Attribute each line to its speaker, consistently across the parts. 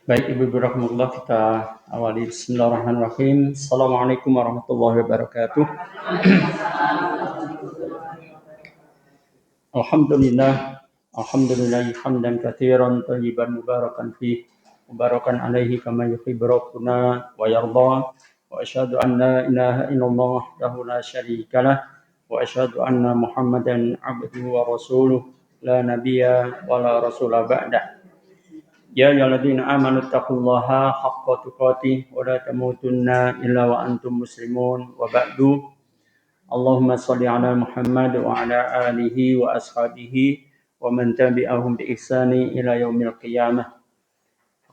Speaker 1: Baik, Ibu Rahmatullah, kita awali Bismillahirrahmanirrahim. Assalamualaikum warahmatullahi wabarakatuh. Alhamdulillah, Alhamdulillah hamdan katsiran thayyiban mubarakan fih, mubarakan alaihi kama yuhibbu rabbuna wa yarda. Wa asyhadu an la ilaha illallah wahdahu la syarika lah wa asyhadu anna Muhammadan abduhu wa rasuluh la nabiyya wa la rasula ba'dah. Ya ayyuhalladzina amanu taqullaha haqqa tuqatih wa la tamutunna illa wa antum muslimun wa ba'du. Allahumma shalli ala Muhammad wa ala alihi wa ashabihi wa man tabi'ahum bi ihsani ila yaumil qiyamah.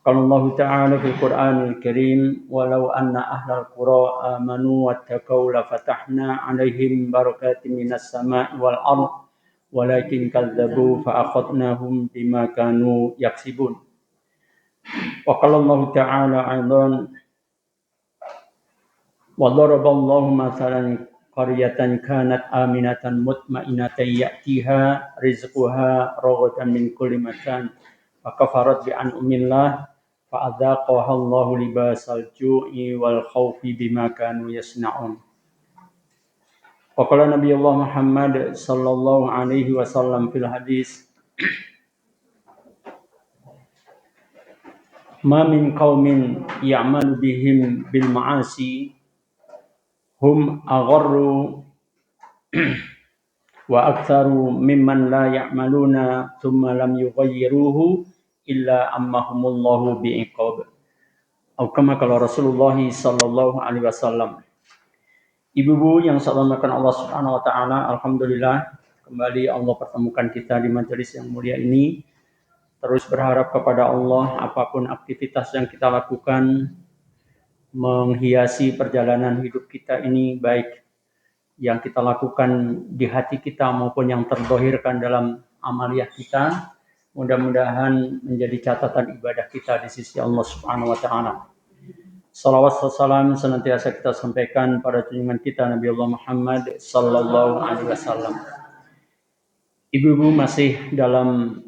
Speaker 1: Qala Allah Ta'ala fil Qur'anil Karim walau anna ahlal qura amanu wattaqau la fatahna 'alaihim barakatin minas sama'i wal ardh walakin kadzdzabu fa akhadnahum bima kanu yaksibun. Wa qala Allah Ta'ala aidan wa daraba Allahu mathalan qaryatan kanat aminatan mutmainatan ya'tiha rizquha ragadan min kulli makan fa kafarat bi an'amillah fa adzaqaha Allahu libasal ju'i wal khaufi bima kanu yasna'un. Wa qala Nabiullah Muhammad sallallahu alaihi wasallam fil hadis ma min qaumin ya'malu bihim bil ma'asi hum agharru wa aktsaru mimman la ya'maluna thumma lam yughayyiruhu illa ammahumullahu bi'iqab. Atau kama qala Rasulullah sallallahu alaihi wasallam. Ibu-ibu yang saya hormatkan Allah Subhanahu wa taala, alhamdulillah kembali Allah pertemukan kita di majelis yang mulia ini. Terus berharap kepada Allah apapun aktivitas yang kita lakukan menghiasi perjalanan hidup kita ini, baik yang kita lakukan di hati kita maupun yang terdohirkan dalam amaliyah kita, mudah-mudahan menjadi catatan ibadah kita di sisi Allah Subhanahu wa taala. Salawat dan salam senantiasa kita sampaikan pada junjungan kita Nabi Allah Muhammad sallallahu alaihi wasallam. Ibu-ibu masih dalam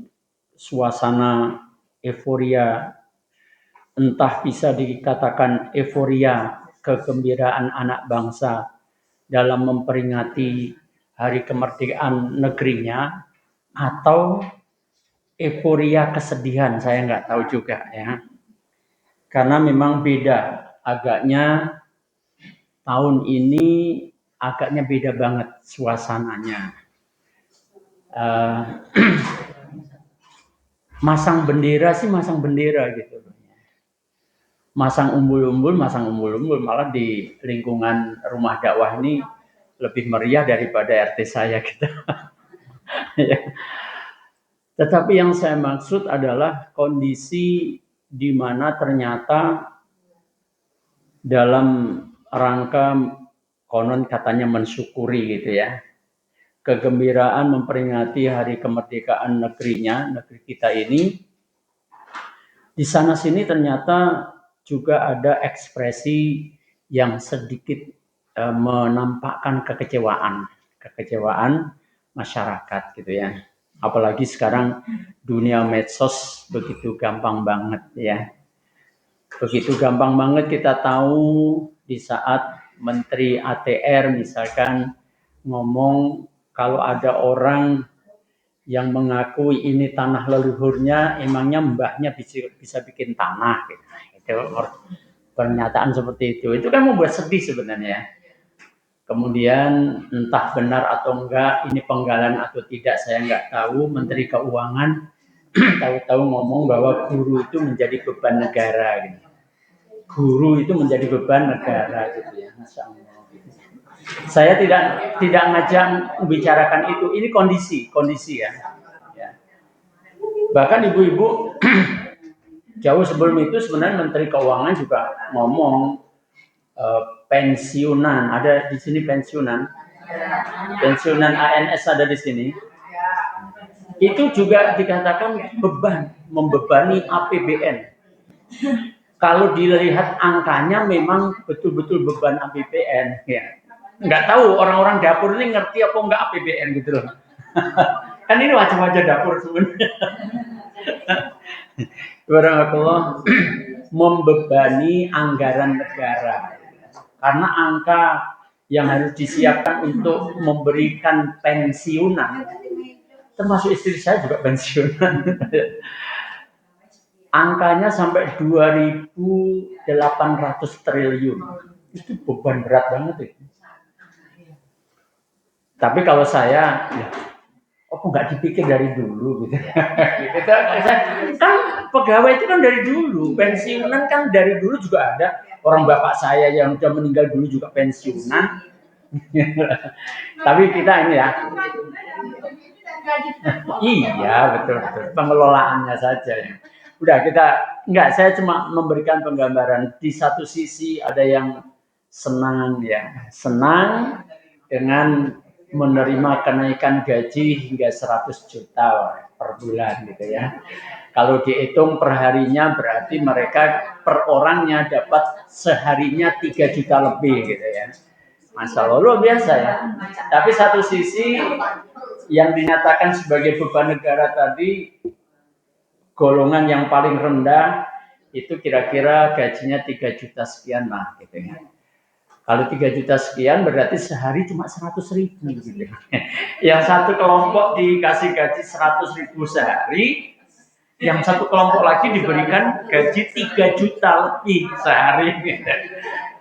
Speaker 1: suasana euforia, entah bisa dikatakan euforia kegembiraan anak bangsa dalam memperingati hari kemerdekaan negerinya, atau euforia kesedihan, saya nggak tahu juga ya. Karena memang beda, agaknya tahun ini agaknya beda banget suasananya. Masang bendera sih masang bendera gitu. Masang umbul-umbul, malah di lingkungan rumah dakwah ini lebih meriah daripada RT saya gitu. Tetapi yang saya maksud adalah kondisi di mana ternyata dalam rangka konon katanya mensyukuri gitu ya, kegembiraan memperingati hari kemerdekaan negerinya, negeri kita ini, di sana sini ternyata juga ada ekspresi yang sedikit menampakkan kekecewaan masyarakat gitu ya. Apalagi sekarang dunia medsos begitu gampang banget ya. Begitu gampang banget kita tahu di saat Menteri ATR misalkan ngomong kalau ada orang yang mengakui ini tanah leluhurnya, emangnya mbahnya bisa bikin tanah gitu. Itu pernyataan seperti itu kan membuat sedih sebenarnya. Kemudian entah benar atau enggak, ini penggalan atau tidak saya enggak tahu, Menteri Keuangan tahu-tahu ngomong bahwa guru itu menjadi beban negara gitu. Guru itu menjadi beban negara gitu ya. Masya Allah. Saya tidak ngajak membicarakan itu, ini kondisi ya. Bahkan ibu-ibu jauh sebelum itu sebenarnya Menteri Keuangan juga ngomong pensiunan, ada di sini pensiunan ANS ada di sini. Itu juga dikatakan membebani APBN. Kalau dilihat angkanya memang betul-betul beban APBN ya. Nggak tahu orang-orang dapur ini ngerti apa enggak APBN gitu loh. Kan ini wajah-wajah dapur sebenarnya. Barakallah, membebani anggaran negara. Karena angka yang harus disiapkan untuk memberikan pensiunan, termasuk istri saya juga pensiunan. Angkanya sampai 2.800 triliun. Itu beban berat banget itu. Tapi kalau saya, ya, kok nggak dipikir dari dulu gitu. Kan pegawai itu kan dari dulu, pensiunan kan dari dulu juga ada. Orang bapak saya yang sudah meninggal dulu juga pensiunan. Tapi kita ini ya. Iya, betul. Pengelolaannya saja ya. Udah saya cuma memberikan penggambaran. Di satu sisi ada yang senang dengan menerima kenaikan gaji hingga 100 juta per bulan gitu ya. Kalau dihitung per harinya berarti mereka per orangnya dapat seharinya 3 juta lebih gitu ya. Masya Allah, luar biasa ya. Tapi satu sisi yang dinyatakan sebagai beban negara tadi, golongan yang paling rendah itu kira-kira gajinya 3 juta sekian lah gitu ya. Kalau 3 juta sekian berarti sehari cuma 100.000 gitu. Yang satu kelompok dikasih gaji 100.000 sehari, yang satu kelompok lagi diberikan gaji 3 juta lebih sehari. Gitu.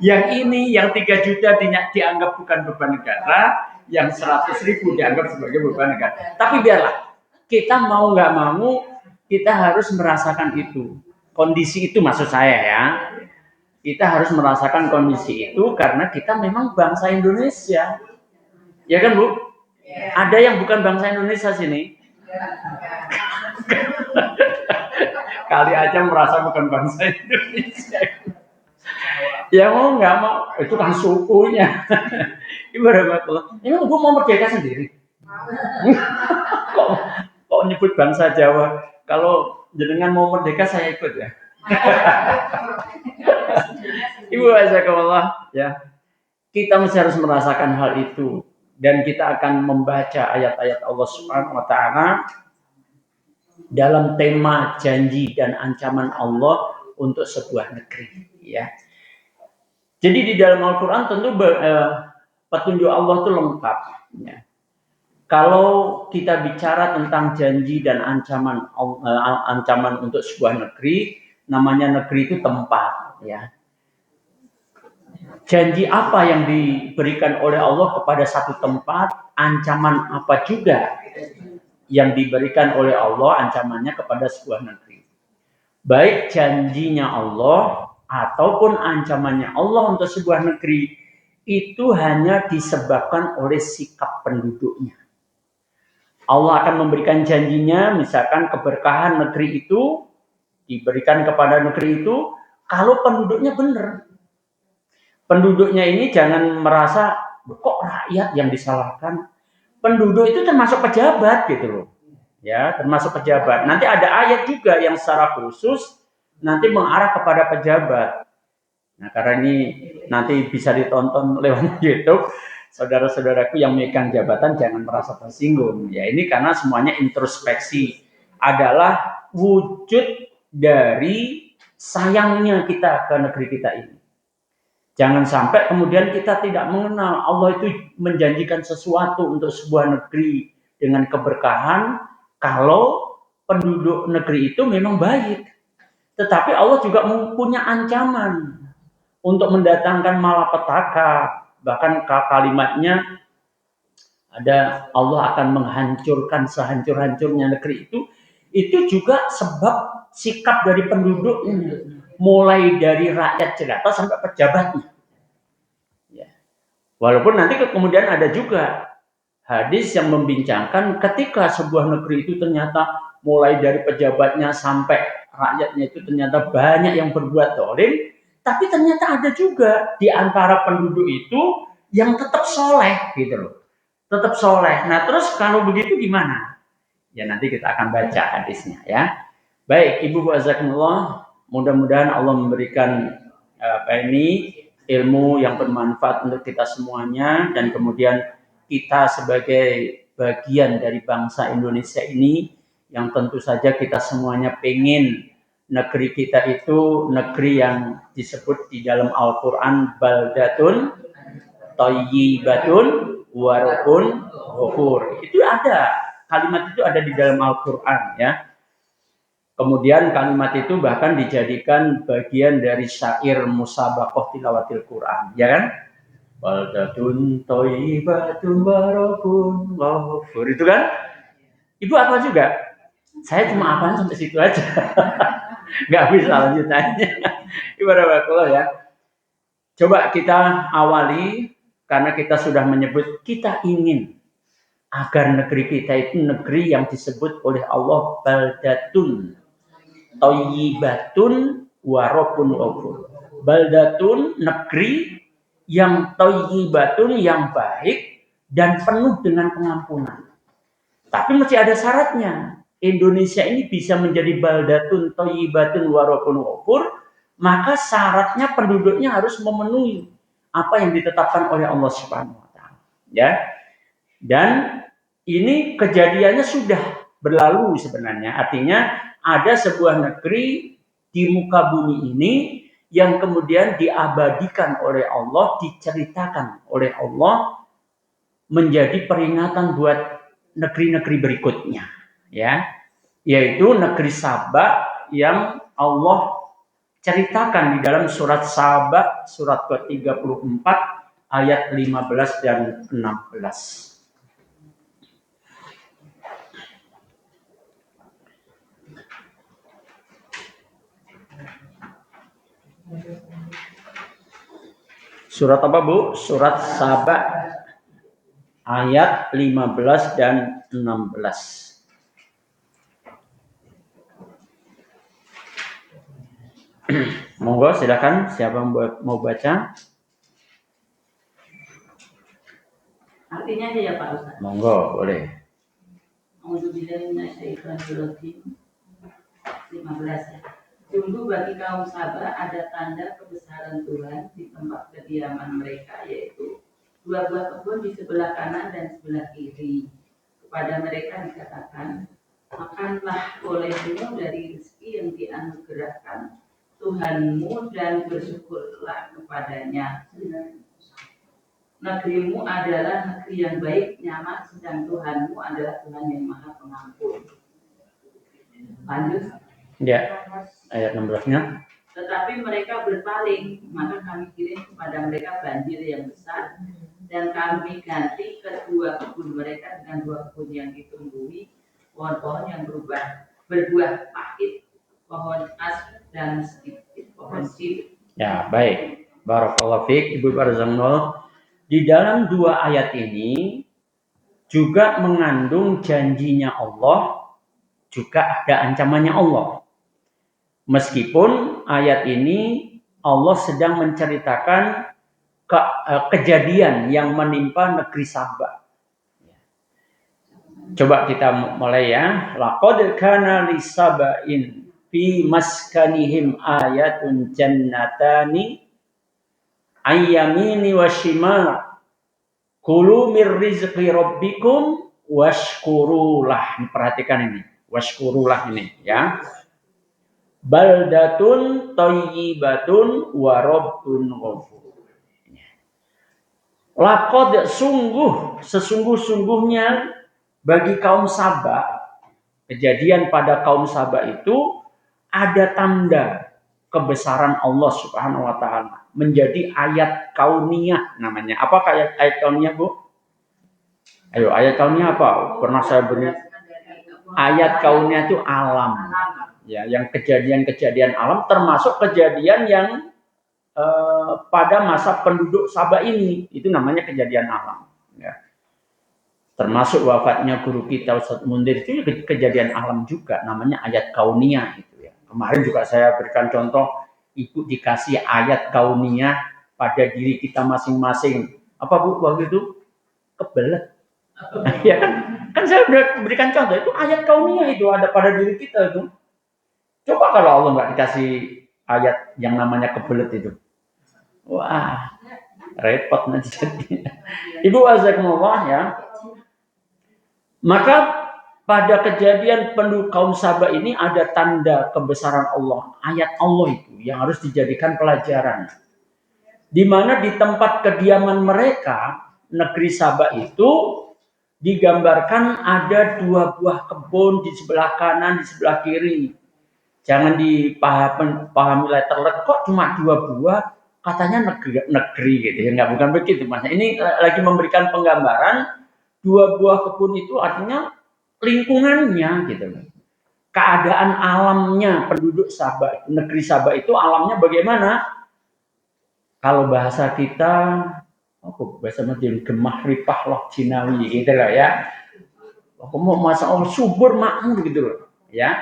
Speaker 1: Yang ini yang 3 juta dianggap bukan beban negara, yang 100.000 dianggap sebagai beban negara. Tapi biarlah, kita mau nggak mau, kita harus merasakan itu. Kondisi itu maksud saya ya. Kita harus merasakan kondisi itu karena kita memang bangsa Indonesia. Ya kan Bu? Ada yang bukan bangsa Indonesia sini? Kali aja merasa bukan bangsa Indonesia. Ya mau nggak mau, itu kan sukunya. Ibarat ini gue mau merdeka sendiri. kok nyebut bangsa Jawa? Kalau jenengan mau merdeka saya ikut ya. Ibu azakallah ya. Kita mesti harus merasakan hal itu dan kita akan membaca ayat-ayat Allah Subhanahu wa taala dalam tema janji dan ancaman Allah untuk sebuah negeri ya. Jadi di dalam Al-Qur'an tentu petunjuk Allah itu lengkap ya. Kalau kita bicara tentang janji dan ancaman untuk sebuah negeri, namanya negeri itu tempat ya. Janji apa yang diberikan oleh Allah kepada satu tempat, ancaman apa juga yang diberikan oleh Allah ancamannya kepada sebuah negeri. Baik janjinya Allah ataupun ancamannya Allah untuk sebuah negeri itu hanya disebabkan oleh sikap penduduknya. Allah akan memberikan janjinya, misalkan keberkahan negeri itu diberikan kepada negeri itu kalau penduduknya benar. Penduduknya ini jangan merasa kok rakyat yang disalahkan. Penduduk itu termasuk pejabat gitu loh. Ya, termasuk pejabat. Nanti ada ayat juga yang secara khusus nanti mengarah kepada pejabat. Nah, karena ini nanti bisa ditonton lewat YouTube. Saudara-saudaraku yang memegang jabatan jangan merasa tersinggung. Ya, ini karena semuanya introspeksi adalah wujud dari sayangnya kita ke negeri kita ini. Jangan sampai kemudian kita tidak mengenal Allah itu menjanjikan sesuatu untuk sebuah negeri dengan keberkahan kalau penduduk negeri itu memang baik. Tetapi Allah juga punya ancaman untuk mendatangkan malapetaka. Bahkan kalimatnya ada Allah akan menghancurkan sehancur-hancurnya negeri itu juga sebab sikap dari penduduknya. Mulai dari rakyat jelata sampai pejabatnya. Ya. Walaupun nanti kemudian ada juga hadis yang membincangkan ketika sebuah negeri itu ternyata mulai dari pejabatnya sampai rakyatnya itu ternyata banyak yang berbuat zalim, tapi ternyata ada juga di antara penduduk itu yang tetap soleh gitu loh. Tetap soleh. Nah terus kalau begitu gimana? Ya nanti kita akan baca hadisnya ya. Baik, Ibu Azakumullah. Mudah-mudahan Allah memberikan ilmu yang bermanfaat untuk kita semuanya dan kemudian kita sebagai bagian dari bangsa Indonesia ini yang tentu saja kita semuanya pengen negeri kita itu negeri yang disebut di dalam Al-Quran baldatun thayyibatun warabun ghafur. Itu ada, kalimat itu ada di dalam Al-Quran ya. Kemudian kalimat itu bahkan dijadikan bagian dari syair musabaqah tilawatil Quran, ya kan? Baldatun thayyibatun warabun ghafur. Itu kan? Ibu apa juga? Saya cuma apaan sampai situ aja. Nggak bisa lanjutannya. Ibarat ya. Coba kita awali karena kita sudah menyebut kita ingin agar negeri kita itu negeri yang disebut oleh Allah baldatun thayyibatun warabun ghafur. Baldatun negeri yang thayyibatun yang baik dan penuh dengan pengampunan. Tapi masih ada syaratnya. Indonesia ini bisa menjadi baldatun thayyibatun warabun ghafur, maka syaratnya penduduknya harus memenuhi apa yang ditetapkan oleh Allah Subhanahu wa taala. Ya. Dan ini kejadiannya sudah berlalu sebenarnya. Artinya ada sebuah negeri di muka bumi ini yang kemudian diabadikan oleh Allah, diceritakan oleh Allah menjadi peringatan buat negeri-negeri berikutnya, ya, yaitu negeri Saba yang Allah ceritakan di dalam surat Saba surat ke-34 ayat 15 dan 16. Surat apa, Bu? Surat Saba ayat 15 dan 16. Monggo silakan siapa mau baca?
Speaker 2: Artinya aja ya Pak Ustaz.
Speaker 1: Monggo, boleh.
Speaker 2: Alhamdulillah minasyaitonirrajim. 15 ya. Sungguh bagi kaum Saba ada tanda kebesaran Tuhan di tempat kediaman mereka, yaitu dua buah kebun di sebelah kanan dan sebelah kiri. Kepada mereka dikatakan, makanlah olehmu dari rezeki yang dianugerahkan Tuhanmu dan bersyukurlah kepadanya. Negerimu adalah negeri yang baik, nyaman, sedang Tuhanmu adalah Tuhan yang maha pengampun. Lanjut.
Speaker 1: Ya, ayat 16-nya.
Speaker 2: Tetapi mereka berpaling, maka kami kirim kepada mereka banjir yang besar, dan kami ganti kedua kebun mereka dengan dua kebun yang ditumbuhi, pohon-pohon yang berbuah pahit, pohon as dan sedikit pohon sirih.
Speaker 1: Ya, baik. Barakallahu fiik, Ibu Barzanul. Di dalam dua ayat ini juga mengandung janjinya Allah, juga ada ancamannya Allah. Meskipun ayat ini Allah sedang menceritakan kejadian yang menimpa negeri Saba. Coba kita mulai ya. Laqad kana lisaba'in fi maskanihim ayatun jannatani ayyamini wa shimal. Kulu mir rizqi rabbikum washkurulah. Perhatikan ini. Washkurulah ini ya. Baldatun thayyibatun wa rabbun ghafur. Laqad sesungguhnya bagi kaum Saba, kejadian pada kaum Saba itu ada tanda kebesaran Allah Subhanahu wa taala, menjadi ayat kauniyah namanya. Apa ayat kauniyah, Bu? Ayo, ayat kauniyah apa? Pernah saya beri ayat kauniyah itu alam. Ya, yang kejadian-kejadian alam termasuk kejadian yang pada masa penduduk Saba ini, itu namanya kejadian alam. Ya. Termasuk wafatnya guru kita Ustadz Mundir itu kejadian alam juga, namanya ayat kauniyah itu ya. Kemarin juga saya berikan contoh, ibu dikasih ayat kauniyah pada diri kita masing-masing. Apa Bu waktu itu? Kebelet. Ya kan saya berikan contoh, itu ayat kauniyah itu ada pada diri kita itu. Coba kalau Allah nggak dikasih ayat yang namanya kebelet itu. Wah, repot nanti. Ibu azakumullah ya. Maka pada kejadian penduduk kaum Saba ini ada tanda kebesaran Allah, ayat Allah itu yang harus dijadikan pelajaran. Di mana di tempat kediaman mereka, negeri Saba itu digambarkan ada 2 buah kebun di sebelah kanan, di sebelah kiri. Jangan dipahami letterlek, kok cuma 2 buah, katanya negeri gitu ya, nggak, bukan begitu Mas. Ini lagi memberikan penggambaran 2 buah kebun itu artinya lingkungannya gitu. Keadaan alamnya penduduk Sabah, negeri Sabah itu alamnya bagaimana? Kalau bahasa kita, bahasa Madiun, gemah ripah loh Cinawi gitu lah ya. Mau masa Allah subur makmur gitu loh ya.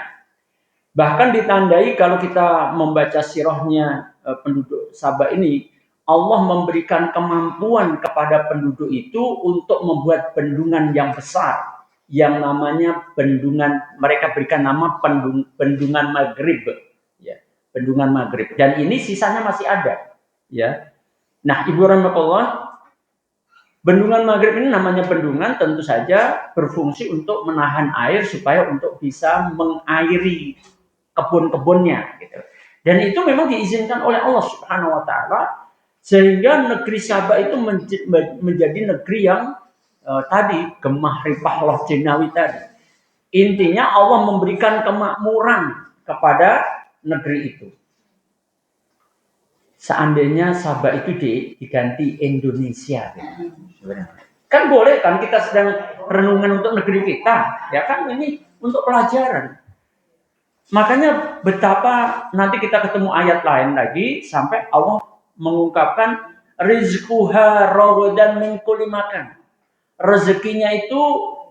Speaker 1: Bahkan ditandai kalau kita membaca sirahnya penduduk Sabah ini, Allah memberikan kemampuan kepada penduduk itu untuk membuat bendungan yang besar, yang namanya bendungan, mereka berikan nama bendungan Maghrib, ya, bendungan Maghrib. Dan ini sisanya masih ada, ya. Nah, Ibu Rahmatullah, bendungan Maghrib ini namanya bendungan tentu saja berfungsi untuk menahan air supaya untuk bisa mengairi kebun-kebunnya gitu. Dan itu memang diizinkan oleh Allah Subhanahu wa taala sehingga negeri Sabah itu menjadi negeri yang tadi gemah ripah loh Cinawi tadi. Intinya Allah memberikan kemakmuran kepada negeri itu. Seandainya Sabah itu diganti Indonesia gitu. Kan boleh kan, kita sedang renungan untuk negeri kita, ya kan, ini untuk pelajaran. Makanya betapa nanti kita ketemu ayat lain lagi sampai Allah mengungkapkan rizquha rawadan min kulli makan. Rezekinya itu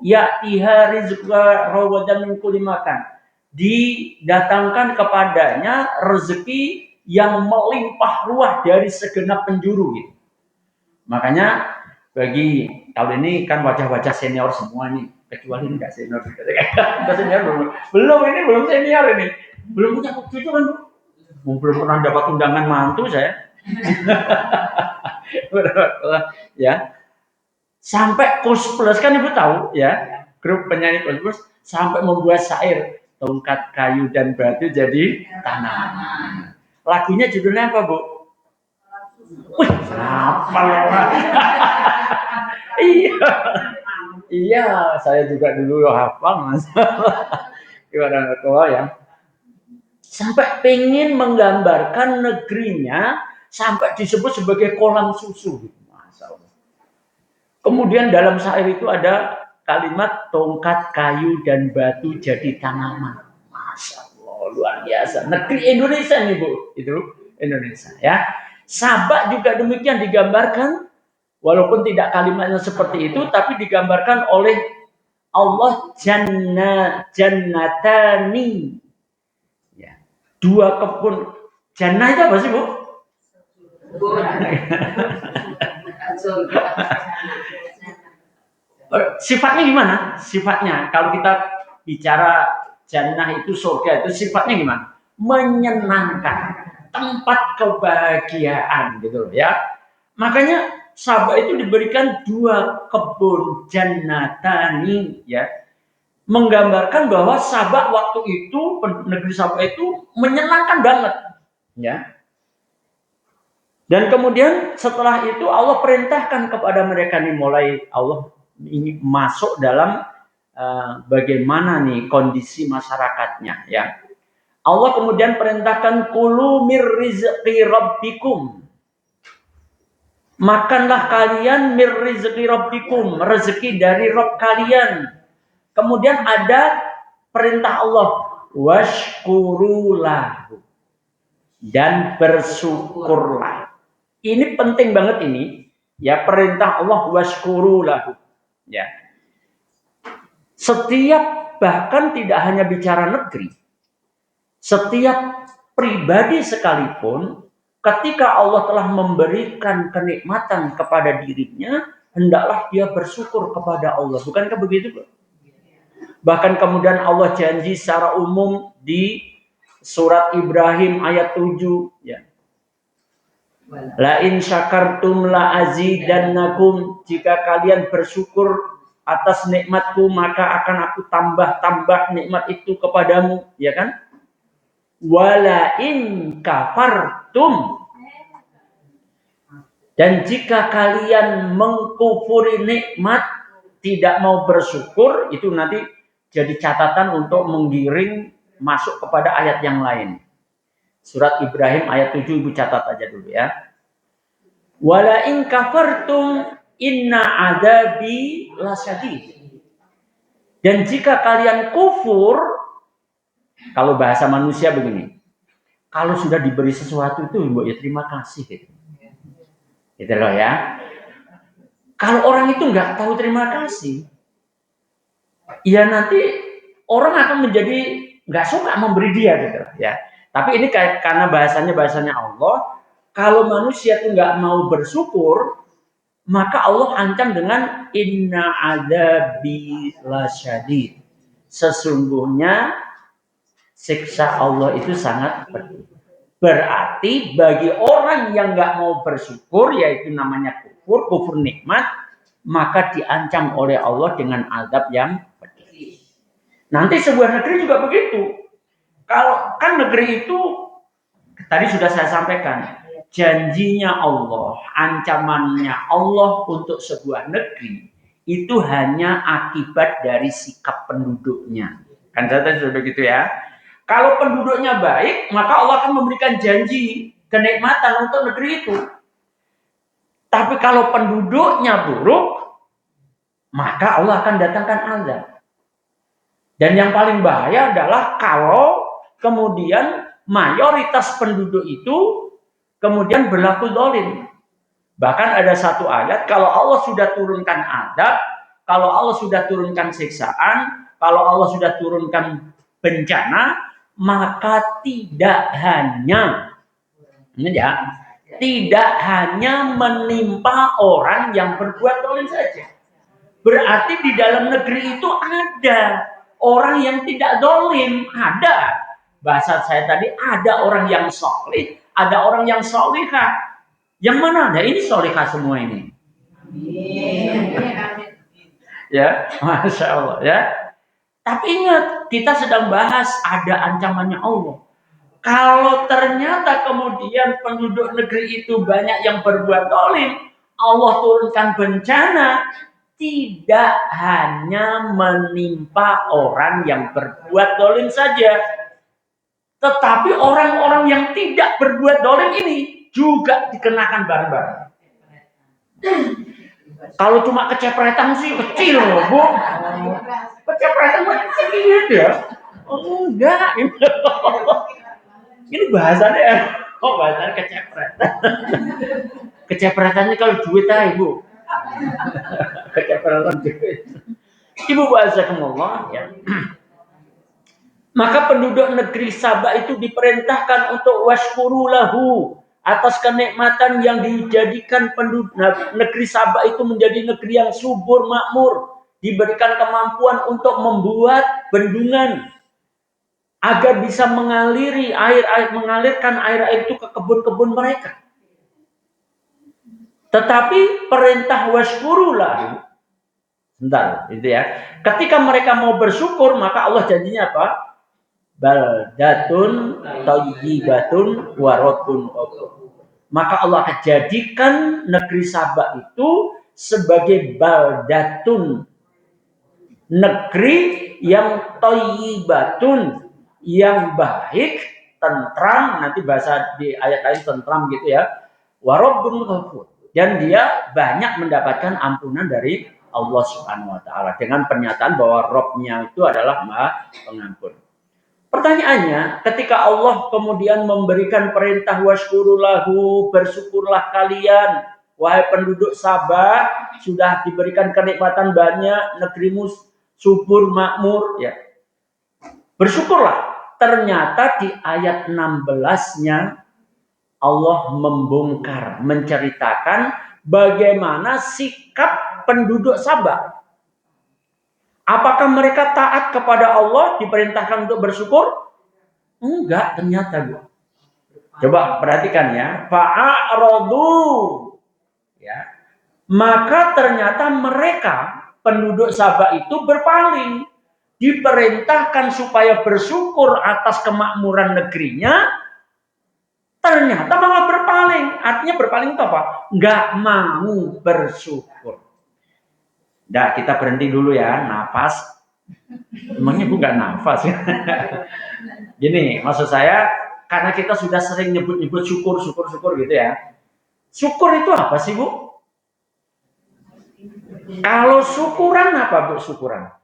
Speaker 1: ya'tiha rizquha rawadan min kulli makan. Didatangkan kepadanya rezeki yang melimpah ruah dari segenap penjuru gitu. Makanya bagi kalau ini kan wajah-wajah senior semua nih, kecuali enggak senior, enggak senior belum senior ini, belum punya cucu kan, belum pernah dapat undangan mantu saya. Ya, sampai Kus Plus kan Ibu tahu ya, grup penyanyi Kus Plus sampai membuat syair tongkat kayu dan batu jadi tanaman. Lagunya judulnya apa Bu? Wih, hafal lah. Iya, saya juga dulu hafal Mas. Gimana tua ya? Sampai pengen menggambarkan negerinya sampai disebut sebagai kolam susu. Masa Allah. Kemudian dalam syair itu ada kalimat tongkat kayu dan batu jadi tanaman. Masya Allah, luar biasa. Negeri Indonesia nih Bu, itu Indonesia ya. Sabak juga demikian digambarkan, walaupun tidak kalimatnya seperti itu, tapi digambarkan oleh Allah jannatani. Ya. 2 kebun. Jannah itu apa sih Bu? Sifatnya gimana? Sifatnya kalau kita bicara jannah itu surga itu sifatnya gimana? Menyenangkan, tempat kebahagiaan gitu loh ya. Makanya Sabah itu diberikan 2 kebun jannatani ya. Menggambarkan bahwa Sabah waktu itu, negeri Sabah itu menyenangkan banget ya. Dan kemudian setelah itu Allah perintahkan kepada mereka nih, mulai Allah ini masuk dalam bagaimana nih kondisi masyarakatnya ya. Allah kemudian perintahkan kulu mir rizqi rabbikum. Makanlah kalian mir rizqi rabbikum, rezeki dari Rabb kalian. Kemudian ada perintah Allah washkurulahu, dan bersyukurlah. Ini penting banget ini ya, perintah Allah washkurulahu ya. Setiap, bahkan tidak hanya bicara negeri, setiap pribadi sekalipun ketika Allah telah memberikan kenikmatan kepada dirinya, hendaklah dia bersyukur kepada Allah. Bukankah begitu? Bahkan kemudian Allah janji secara umum di surat Ibrahim ayat 7 ya. La in syakartum la azidannakum, jika kalian bersyukur atas nikmatku, maka akan aku tambah nikmat itu kepadamu, ya kan? Wala in kafartum, dan jika kalian mengkufuri nikmat, tidak mau bersyukur, itu nanti jadi catatan untuk menggiring masuk kepada ayat yang lain. Surat Ibrahim ayat 7, ibu catat aja dulu ya. Wala in kafartum inna adabi lasyadid. Dan jika kalian kufur, kalau bahasa manusia begini, kalau sudah diberi sesuatu itu, ya terima kasih gitu. Gitu loh ya. Kalau orang itu nggak tahu terima kasih, ya nanti orang akan menjadi nggak suka memberi dia gitu ya. Tapi ini karena bahasanya Allah, kalau manusia itu nggak mau bersyukur, maka Allah ancam dengan inna adzabi lasyadid. Sesungguhnya siksa Allah itu sangat pedih. Berarti bagi orang yang nggak mau bersyukur, yaitu namanya kufur nikmat, maka diancam oleh Allah dengan azab yang pedih. Nanti sebuah negeri juga begitu. Kalau kan negeri itu tadi sudah saya sampaikan, janjinya Allah, ancamannya Allah untuk sebuah negeri itu hanya akibat dari sikap penduduknya. Kan saya tadi sudah begitu ya. Kalau penduduknya baik, maka Allah akan memberikan janji kenikmatan untuk negeri itu. Tapi kalau penduduknya buruk, maka Allah akan datangkan azab. Dan yang paling bahaya adalah kalau kemudian mayoritas penduduk itu kemudian berlaku zalim. Bahkan ada satu ayat, kalau Allah sudah turunkan azab, kalau Allah sudah turunkan siksaan, kalau Allah sudah turunkan bencana, maka tidak hanya menimpa orang yang berbuat zalim saja. Berarti di dalam negeri itu ada orang yang tidak zalim, ada. Bahasa saya tadi, ada orang yang solih, ada orang yang solihah. Yang mana ada? Ini solihah semua ini. Ya, Masya Allah ya. Tapi ingat, kita sedang bahas ada ancamannya Allah. Kalau ternyata kemudian penduduk negeri itu banyak yang berbuat zalim, Allah turunkan bencana, tidak hanya menimpa orang yang berbuat zalim saja, tetapi orang-orang yang tidak berbuat zalim ini juga dikenakan bareng-bareng. Kalau cuma kecepretan sih kecil loh, Bu. Kecepretan kecil gitu ya. Oh enggak. Ini bahasanya bahasanya kecepretan. Kecepretannya kalau duit aja, Bu. Kecepretan duit. Ibu bahasa kemullah ya. Maka penduduk negeri Sabah itu diperintahkan untuk washkuru lahu, atas kenikmatan yang dijadikan penduduk negeri Sabah itu menjadi negeri yang subur makmur, diberikan kemampuan untuk membuat bendungan agar bisa mengalirkan air itu ke kebun-kebun mereka. Tetapi perintah washkuru lahu, sebentar, itu ya. Ketika mereka mau bersyukur, maka Allah janjinya apa? Baldatun thayyibatun wa rabbun ghafur. Maka Allah akan jadikan negeri Sabah itu sebagai baldatun, negeri yang thayyibatun, yang baik, tentram, nanti bahasa di ayat lain tentram gitu ya. Wa rabbun ghafur. Dan dia banyak mendapatkan ampunan dari Allah Subhanahu wa taala dengan pernyataan bahwa Rabb-nya itu adalah Maha Pengampun. Pertanyaannya, ketika Allah kemudian memberikan perintah washkuru lahu, bersyukurlah kalian, wahai penduduk Sabah, sudah diberikan kenikmatan banyak, negerimu subur makmur, ya. Bersyukurlah. Ternyata di ayat 16-nya Allah membongkar, menceritakan bagaimana sikap penduduk Sabah. Apakah mereka taat kepada Allah, diperintahkan untuk bersyukur? Enggak, ternyata, Bu. Coba perhatikan ya. Fa'aradu. Ya. Maka ternyata mereka, penduduk Sabah itu berpaling. Diperintahkan supaya bersyukur atas kemakmuran negerinya, ternyata malah berpaling. Artinya berpaling itu apa? Nggak mau bersyukur. Nah, kita berhenti dulu ya, nafas. Emangnya bukan nafas ya? Gini, maksud saya, karena kita sudah sering nyebut-nyebut syukur gitu ya. Syukur itu apa sih, Bu? Kalau syukuran apa, Bu? Syukuran?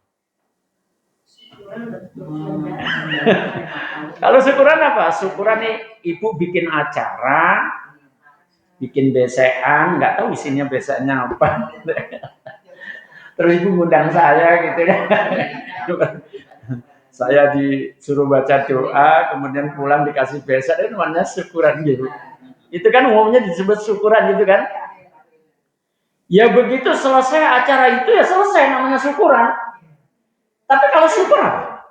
Speaker 1: Kalau syukuran apa? Syukuran nih, Ibu bikin acara, bikin besean, nggak tahu isinya beseannya apa. Terus Ibu ngundang saya gitu ya. Saya disuruh baca doa, kemudian pulang dikasih besan, itu namanya syukuran gitu. Itu kan umumnya disebut syukuran gitu kan. Ya begitu selesai acara itu ya selesai namanya syukuran. Tapi kalau syukur apa?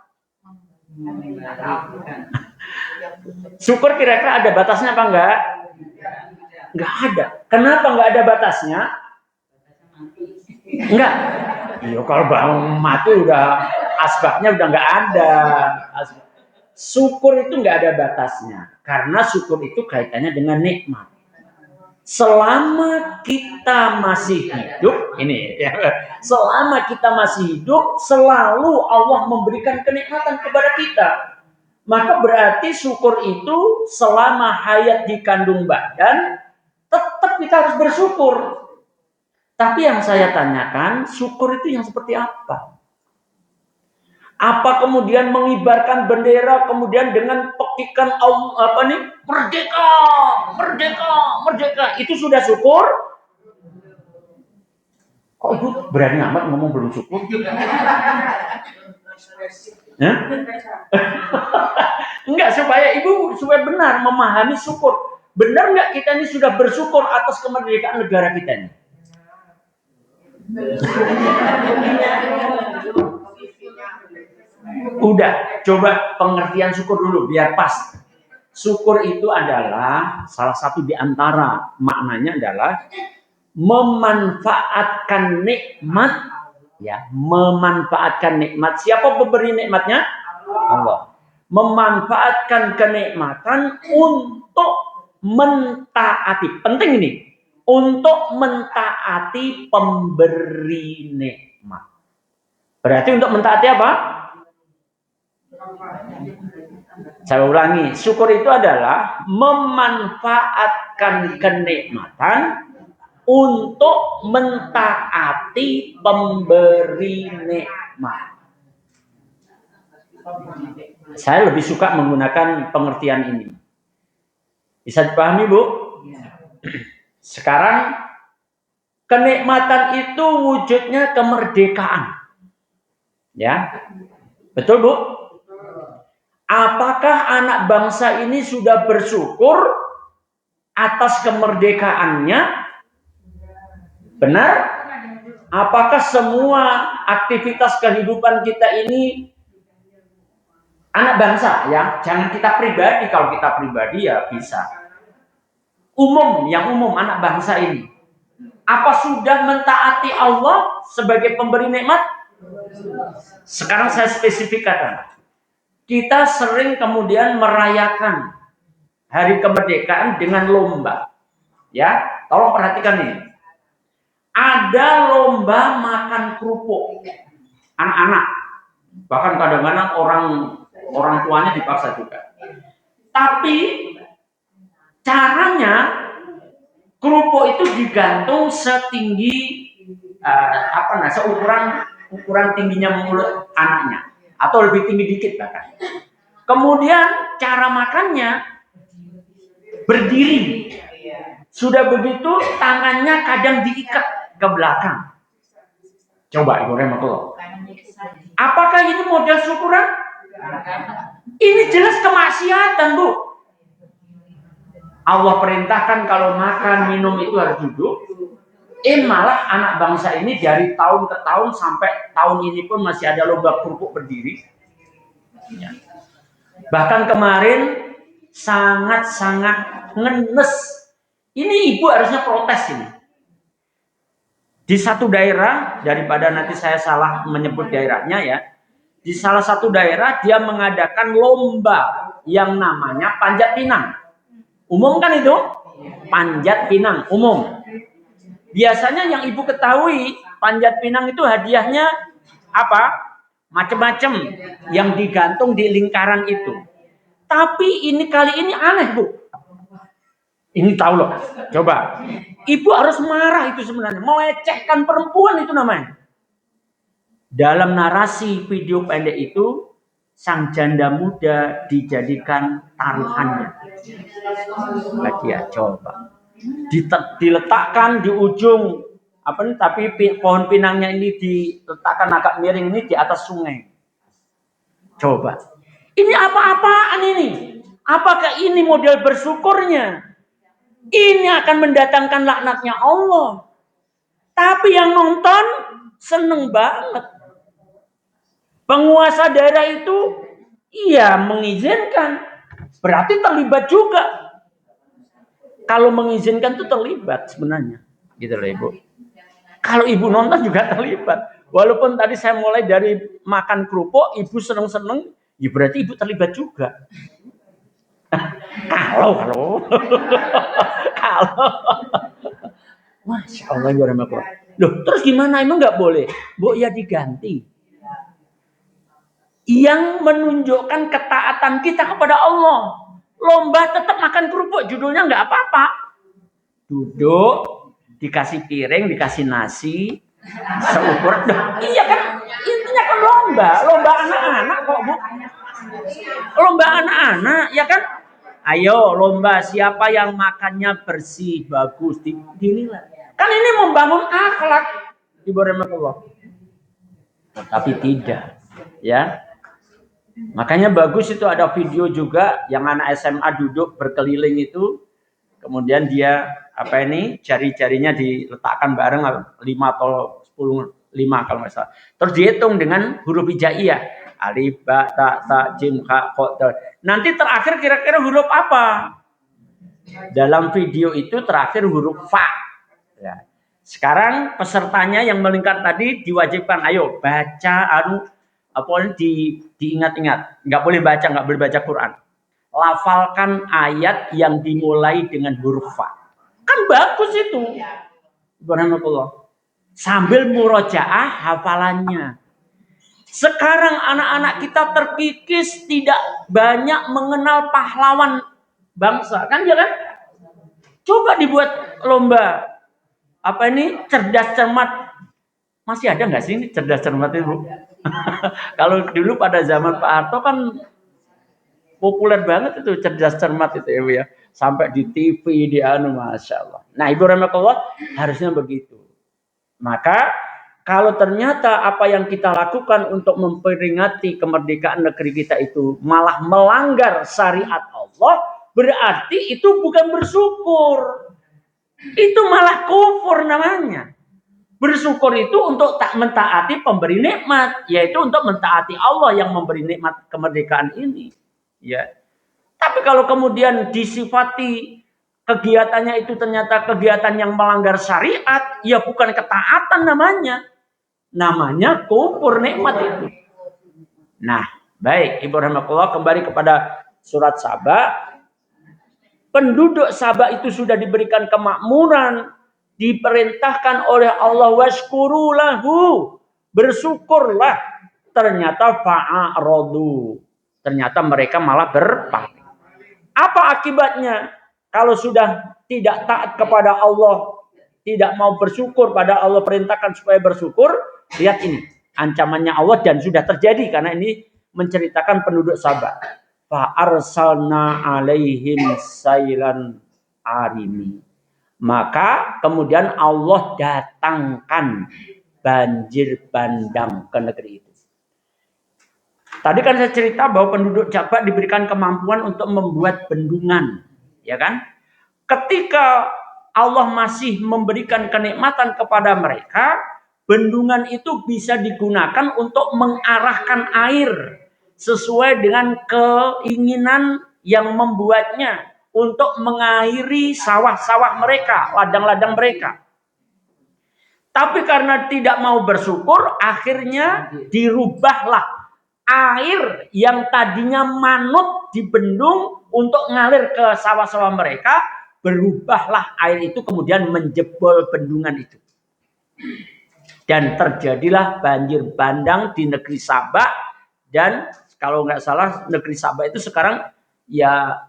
Speaker 1: Syukur kira-kira ada batasnya apa enggak? Enggak ada. Kenapa enggak ada batasnya? Enggak. Iya kalau bangun mati udah asbabnya udah enggak ada. Syukur itu enggak ada batasnya. Karena syukur itu kaitannya dengan nikmat. Selama kita masih hidup, ini ya, selama kita masih hidup, selalu Allah memberikan kenikmatan kepada kita. Maka berarti syukur itu selama hayat di kandung badan, tetap kita harus bersyukur. Tapi yang saya tanyakan, syukur itu yang seperti apa? Apa kemudian mengibarkan bendera, kemudian dengan pekikan merdeka, merdeka, merdeka, itu sudah syukur? Kok Ibu berani amat ngomong belum syukur? Enggak, supaya benar memahami syukur. Benar enggak kita ini sudah bersyukur atas kemerdekaan negara kita ini? Udah, coba pengertian syukur dulu biar pas. Syukur itu adalah salah satu di antara maknanya adalah memanfaatkan nikmat, ya, memanfaatkan nikmat. Siapa pemberi nikmatnya? Allah. Memanfaatkan kenikmatan untuk mentaati. Penting ini, untuk mentaati pemberi nikmat. Berarti untuk mentaati apa? Saya ulangi, syukur itu adalah memanfaatkan kenikmatan untuk mentaati pemberi nikmat. Saya lebih suka menggunakan pengertian ini. Bisa dipahami, Bu? Sekarang, kenikmatan itu wujudnya kemerdekaan. Ya, betul, Bu? Apakah anak bangsa ini sudah bersyukur atas kemerdekaannya? Benar? Apakah semua aktivitas kehidupan kita ini anak bangsa, ya? Jangan kita pribadi. Kalau kita pribadi ya bisa. Yang umum anak bangsa ini. Apa sudah mentaati Allah sebagai pemberi nikmat? Sekarang saya spesifikkan. Kita sering kemudian merayakan hari kemerdekaan dengan lomba. Ya, tolong perhatikan ini. Ada lomba makan kerupuk anak-anak. Bahkan kadang-kadang orang tuanya dipaksa juga. Tapi caranya kerupuk itu digantung setinggi ukuran tingginya mulut anaknya. Atau lebih tinggi dikit bahkan. Kemudian cara makannya berdiri. Sudah begitu tangannya kadang diikat ke belakang. Coba Ibu Rematullah. Apakah ini model syukuran? Ini jelas kemaksiatan, Bu. Allah perintahkan kalau makan minum itu harus duduk. Malah anak bangsa ini dari tahun ke tahun sampai tahun ini pun masih ada lomba kerupuk berdiri. Ya. Bahkan kemarin sangat-sangat ngenes. Ini Ibu harusnya protes ini. Di satu daerah, daripada nanti saya salah menyebut daerahnya ya, di salah satu daerah dia mengadakan lomba yang namanya panjat pinang. Umum kan itu? Panjat pinang, umum. Biasanya yang ibu ketahui, panjat pinang itu hadiahnya apa? Macam-macam yang digantung di lingkaran itu. Tapi kali ini aneh, Bu. Ini tahu loh. Coba. Ibu harus marah itu sebenarnya. Melecehkan perempuan itu namanya. Dalam narasi video pendek itu, sang janda muda dijadikan taruhannya. Dia coba. Diletakkan di ujung tapi pohon pinangnya ini diletakkan agak miring ini di atas sungai. Coba. Ini apa-apaan ini? Apakah ini model bersyukurnya? Ini akan mendatangkan laknatnya Allah. Tapi yang nonton seneng banget. Penguasa daerah itu mengizinkan. Berarti terlibat juga. Kalau mengizinkan itu terlibat sebenarnya. Gitu loh Ibu. Kalau Ibu nonton juga terlibat. Walaupun tadi saya mulai dari makan kerupuk, Ibu seneng-seneng, ya berarti Ibu terlibat juga. Kalau Masya Allah ya Rahmatullah. Loh, terus gimana? Emang nggak boleh? Bu, ya diganti. Yang menunjukkan ketaatan kita kepada Allah. Lomba tetap makan kerupuk, judulnya nggak apa-apa. Duduk, dikasih piring, dikasih nasi, seukur. Iya kan, intinya kan lomba anak-anak kok Bu. Lomba anak-anak, ya kan? Ayo lomba siapa yang makannya bersih, bagus, dinilai. Kan ini membangun akhlak di Allah. Tapi tidak, ya. Makanya bagus itu ada video juga yang anak SMA duduk berkeliling itu, kemudian dia jari-jarinya diletakkan bareng 5 atau 5 kalau nggak salah. Terus dihitung dengan huruf hijaiyah. Alif, ba, ta, jim, ha, kha, dal. Nanti terakhir kira-kira huruf apa? Dalam video itu terakhir huruf fa. Ya. Sekarang pesertanya yang melingkar tadi diwajibkan, ayo baca diingat-ingat. Nggak boleh baca Quran. Lafalkan ayat yang dimulai dengan huruf fa. Kan bagus itu. Subhanallah. Sambil murojaah hafalannya. Sekarang anak-anak kita terkikis tidak banyak mengenal pahlawan bangsa, kan ya kan? Coba dibuat lomba cerdas cermat. Masih ada nggak sih ini cerdas cermat itu? Kalau dulu pada zaman Pak Harto kan populer banget itu cerdas cermat itu ya, sampai di TV Masya Allah. Nah Ibu Rahmatullah harusnya begitu. Maka kalau ternyata apa yang kita lakukan untuk memperingati kemerdekaan negeri kita itu malah melanggar syariat Allah, berarti itu bukan bersyukur. Itu malah kufur namanya. Bersyukur itu untuk tak mentaati pemberi nikmat, yaitu untuk mentaati Allah yang memberi nikmat kemerdekaan ini. Ya. Tapi kalau kemudian disifati kegiatannya itu ternyata kegiatan yang melanggar syariat, ya bukan ketaatan namanya. Namanya kufur nikmat itu. Nah, baik Ibu Rahmatullah, kembali kepada surat Saba. Penduduk Saba itu sudah diberikan kemakmuran, diperintahkan oleh Allah washkuru lahu, bersyukurlah. Ternyata fa'aradu. Ternyata mereka malah berpaling. Apa akibatnya? Kalau sudah tidak taat kepada Allah, tidak mau bersyukur pada Allah, perintahkan supaya bersyukur. Lihat ini, ancamannya Allah dan sudah terjadi karena ini menceritakan penduduk Sabah. Fa arsalna alaihim sailan arimi. Maka kemudian Allah datangkan banjir bandang ke negeri itu. Tadi kan saya cerita bahwa penduduk Jabat diberikan kemampuan untuk membuat bendungan, ya kan? Ketika Allah masih memberikan kenikmatan kepada mereka, bendungan itu bisa digunakan untuk mengarahkan air sesuai dengan keinginan yang membuatnya untuk mengairi sawah-sawah mereka, ladang-ladang mereka. Tapi karena tidak mau bersyukur, akhirnya dirubahlah air yang tadinya manut di bendung untuk ngalir ke sawah-sawah mereka, berubahlah air itu kemudian menjebol bendungan itu. Dan terjadilah banjir bandang di negeri Sabah. Dan kalau nggak salah negeri Sabah itu sekarang ya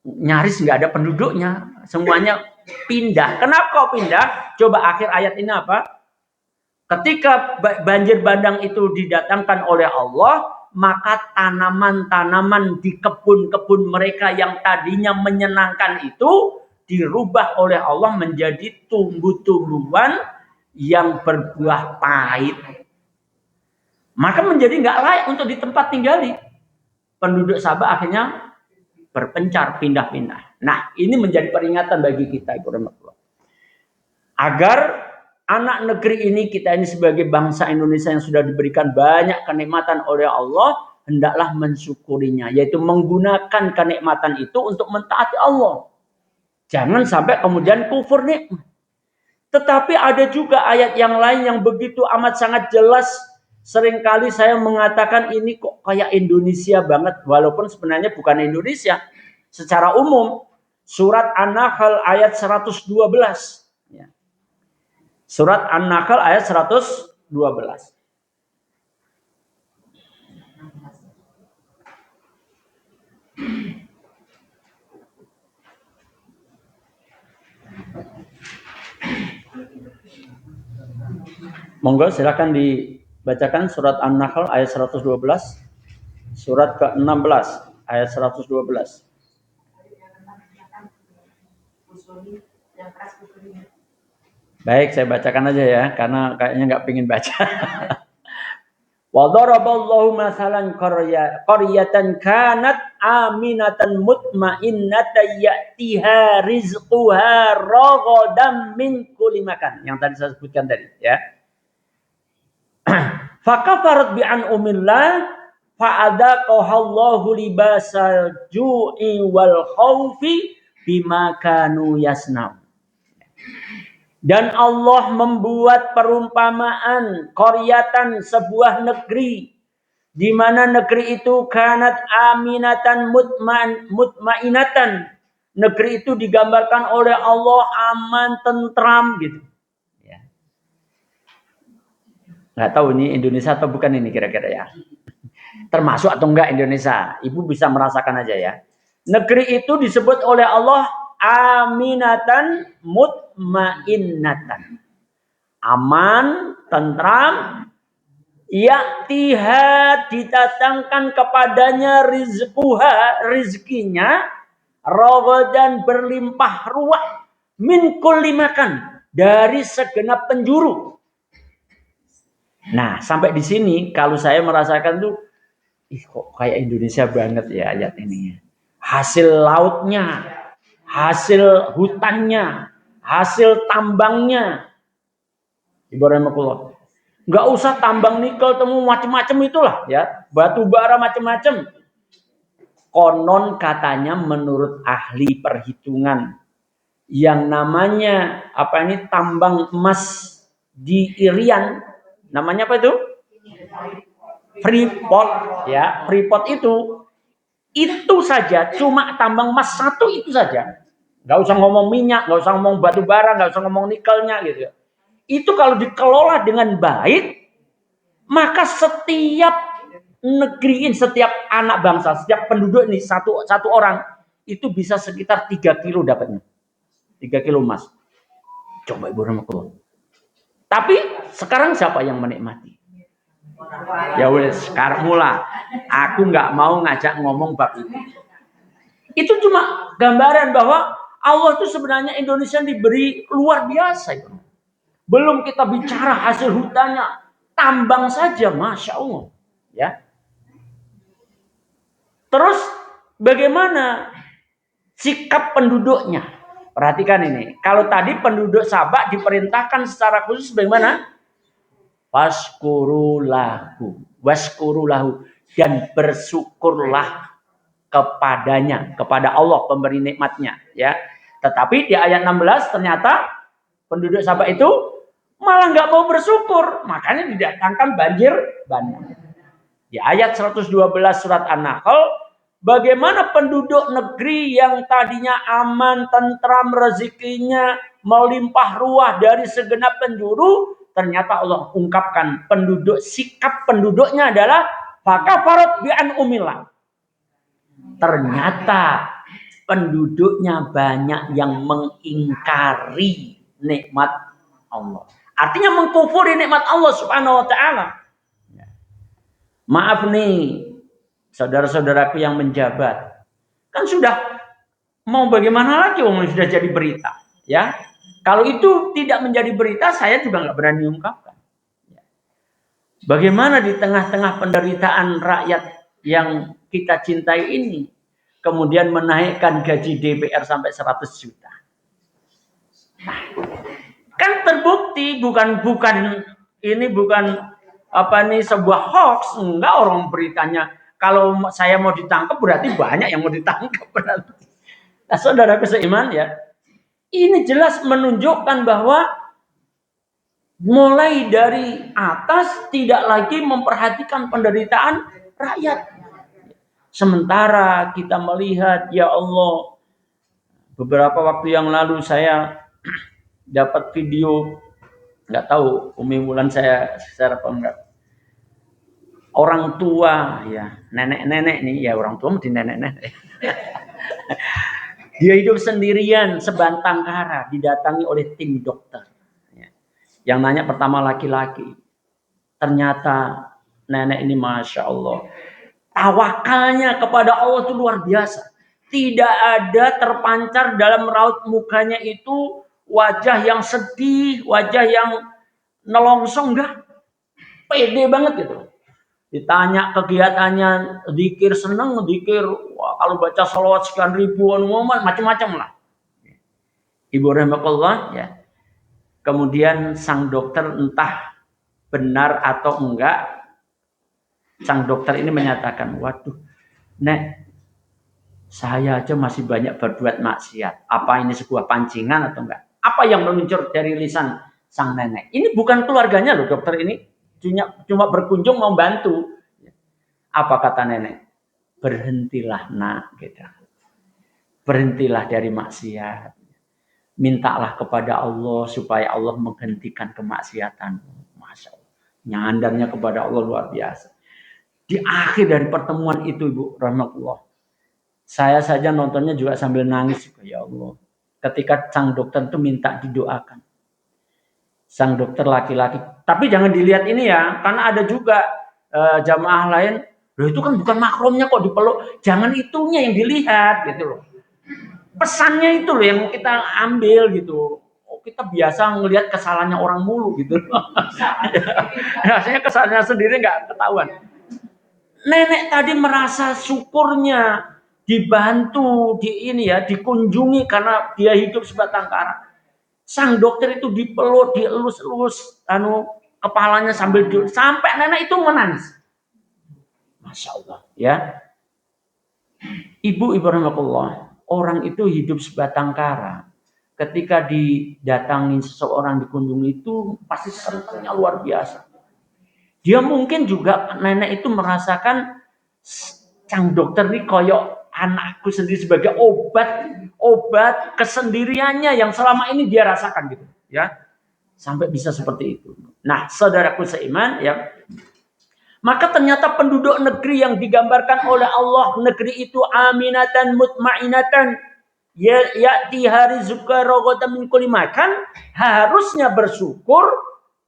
Speaker 1: nyaris nggak ada penduduknya. Semuanya pindah. Kenapa kok pindah? Coba akhir ayat ini apa? Ketika banjir bandang itu didatangkan oleh Allah, maka tanaman-tanaman di kebun-kebun mereka yang tadinya menyenangkan itu dirubah oleh Allah menjadi tumbuh-tumbuhan yang berbuah pahit. Maka menjadi nggak layak untuk di tempat tinggali. Penduduk Sabah akhirnya berpencar, pindah-pindah. Nah, ini menjadi peringatan bagi kita, Ibu Rahmatullah. Agar anak negeri ini, kita ini sebagai bangsa Indonesia yang sudah diberikan banyak kenikmatan oleh Allah, hendaklah mensyukurinya, yaitu menggunakan kenikmatan itu untuk mentaati Allah. Jangan sampai kemudian kufur nikmat. Tetapi ada juga ayat yang lain yang begitu amat sangat jelas. Seringkali saya mengatakan ini kok kayak Indonesia banget, walaupun sebenarnya bukan Indonesia. Secara umum, surat An-Nahl ayat 112. Surat An-Nahl ayat 112. Monggo silakan dibacakan surat An-Nahl ayat 112. Surat ke-16 ayat 112. Baik, saya bacakan aja ya, karena kayaknya nggak pengen baca. Wa daraballahu masalan qaryatan kanat aminatan mutmainnatan ya'tiha rizquha ragadan min kulli makan. Yang tadi saya sebutkan tadi, ya. Fakafarat bi an'umillah fa'adaqahallahu libasal ju'i wal khaufi bima kanu yasna'un. Dan Allah membuat perumpamaan qaryatan, sebuah negeri, di mana negeri itu kanat aminatan mutmainatan. Negeri itu digambarkan oleh Allah aman, tentram gitu. Ya. Nggak tahu ini Indonesia atau bukan ini kira-kira ya. Termasuk atau enggak Indonesia. Ibu bisa merasakan aja ya. Negeri itu disebut oleh Allah aminatan mutmainnatan. Aman, tentram. Ya'tiha, didatangkan kepadanya rizquha, rizkinya, ragadan, berlimpah ruah, min kulli makan, dari segenap penjuru. Nah, sampai di sini kalau saya merasakan tuh, kok kayak Indonesia banget ya ayat ini. Hasil lautnya, hasil hutannya, hasil tambangnya. Ibu rahmatullah. Nggak usah tambang nikel, temu macam-macam itulah ya, batu bara macam-macam. Konon katanya menurut ahli perhitungan, yang namanya tambang emas di Irian, namanya apa itu? Freeport ya, Freeport itu saja cuma tambang emas satu itu saja. Nggak usah ngomong minyak, nggak usah ngomong batu bara, nggak usah ngomong nikelnya gitu. Itu kalau dikelola dengan baik, maka setiap negeri ini, setiap anak bangsa, setiap penduduk ini satu orang itu bisa sekitar 3 kilo dapatnya. 3 kilo emas. Coba Ibu rahmatullah. Tapi sekarang siapa yang menikmati? Ya wes, sekarang mula. Aku nggak mau ngajak ngomong bab itu. Itu cuma gambaran bahwa Allah itu sebenarnya Indonesia diberi luar biasa. Belum kita bicara hasil hutannya, tambang saja, masya Allah. Ya. Terus bagaimana sikap penduduknya? Perhatikan ini. Kalau tadi penduduk Sabah diperintahkan secara khusus bagaimana? Waskurulahu, dan bersyukurlah kepadanya, kepada Allah pemberi nikmatnya. Ya. Tetapi di ayat 16 ternyata penduduk Sabah itu malah nggak mau bersyukur, makanya didatangkan banjir bandang. Di ayat 112 surat An-Nahl, bagaimana penduduk negeri yang tadinya aman, tentram, rezekinya melimpah ruah dari segenap penjuru, ternyata Allah ungkapkan sikap penduduknya adalah fakafarat bi an'umillah. Ternyata penduduknya banyak yang mengingkari nikmat Allah. Artinya mengkufuri nikmat Allah Subhanahu wa taala. Maaf nih, saudara-saudaraku yang menjabat. Kan sudah mau bagaimana lagi wong sudah jadi berita, ya. Kalau itu tidak menjadi berita, saya juga nggak berani ungkapkan. Bagaimana di tengah-tengah penderitaan rakyat yang kita cintai ini, kemudian menaikkan gaji DPR sampai 100 juta. Nah, kan terbukti bukan sebuah hoax, enggak, orang beritanya. Kalau saya mau ditangkap berarti banyak yang mau ditangkap berarti. Nah, saudara seiman ya, ini jelas menunjukkan bahwa mulai dari atas tidak lagi memperhatikan penderitaan rakyat. Sementara kita melihat, ya Allah, beberapa waktu yang lalu saya dapat video, nggak tahu Umi Wulan saya secara apa enggak. Orang tua, ya nenek-nenek nih, ya orang tua mesti nenek-nenek. Dia hidup sendirian sebantang kara, didatangi oleh tim dokter. Yang nanya pertama laki-laki. Ternyata nenek ini Masya Allah, tawakalnya kepada Allah itu luar biasa. Tidak ada terpancar dalam raut mukanya itu wajah yang sedih, wajah yang nelongsong, enggak. Pede banget gitu. Ditanya kegiatannya, zikir, seneng zikir, wah, kalau baca salawat sekian ribuan, macam-macam lah. Ibu rahmatullah ya. Kemudian sang dokter entah benar atau enggak, sang dokter ini menyatakan, waduh, Nek, saya aja masih banyak berbuat maksiat. Apa ini sebuah pancingan atau enggak? Apa yang meluncur dari lisan sang nenek? Ini bukan keluarganya loh, dokter ini cuma berkunjung mau bantu. Apa kata nenek? Berhentilah nak, gitu. Berhentilah dari maksiat. Mintalah kepada Allah supaya Allah menghentikan kemaksiatan. Masya Allah. Nyandarnya kepada Allah luar biasa. Di akhir dari pertemuan itu, Ibu rahmatullah, saya saja nontonnya juga sambil nangis. Ya Allah. Ketika sang dokter itu minta didoakan. Sang dokter laki-laki. Tapi jangan dilihat ini ya. Karena ada juga jamaah lain. Loh, itu kan bukan makromnya kok dipeluk. Jangan itunya yang dilihat gitu loh. Pesannya itu loh yang kita ambil gitu. Oh, kita biasa ngelihat kesalahannya orang mulu gitu. Rasanya kesalahannya sendiri nggak ketahuan. Nenek tadi merasa syukurnya dibantu, dikunjungi karena dia hidup sebatang kara. Sang dokter itu dipeluk, dielus-elus, kepalanya sampai nenek itu menangis. Masya Allah, ya. Ibu rahmatullah, orang itu hidup sebatang kara. Ketika didatangi seseorang, dikunjungi itu pasti senangnya luar biasa. Dia mungkin juga nenek itu merasakan sang dokter ini koyok anakku sendiri sebagai obat kesendiriannya yang selama ini dia rasakan gitu, ya. Sampai bisa seperti itu. Nah, saudaraku seiman, ya. Maka ternyata penduduk negeri yang digambarkan oleh Allah, negeri itu aminatan mutmainatan, ya'ti rizqa ragadan min kulli makan, harusnya bersyukur,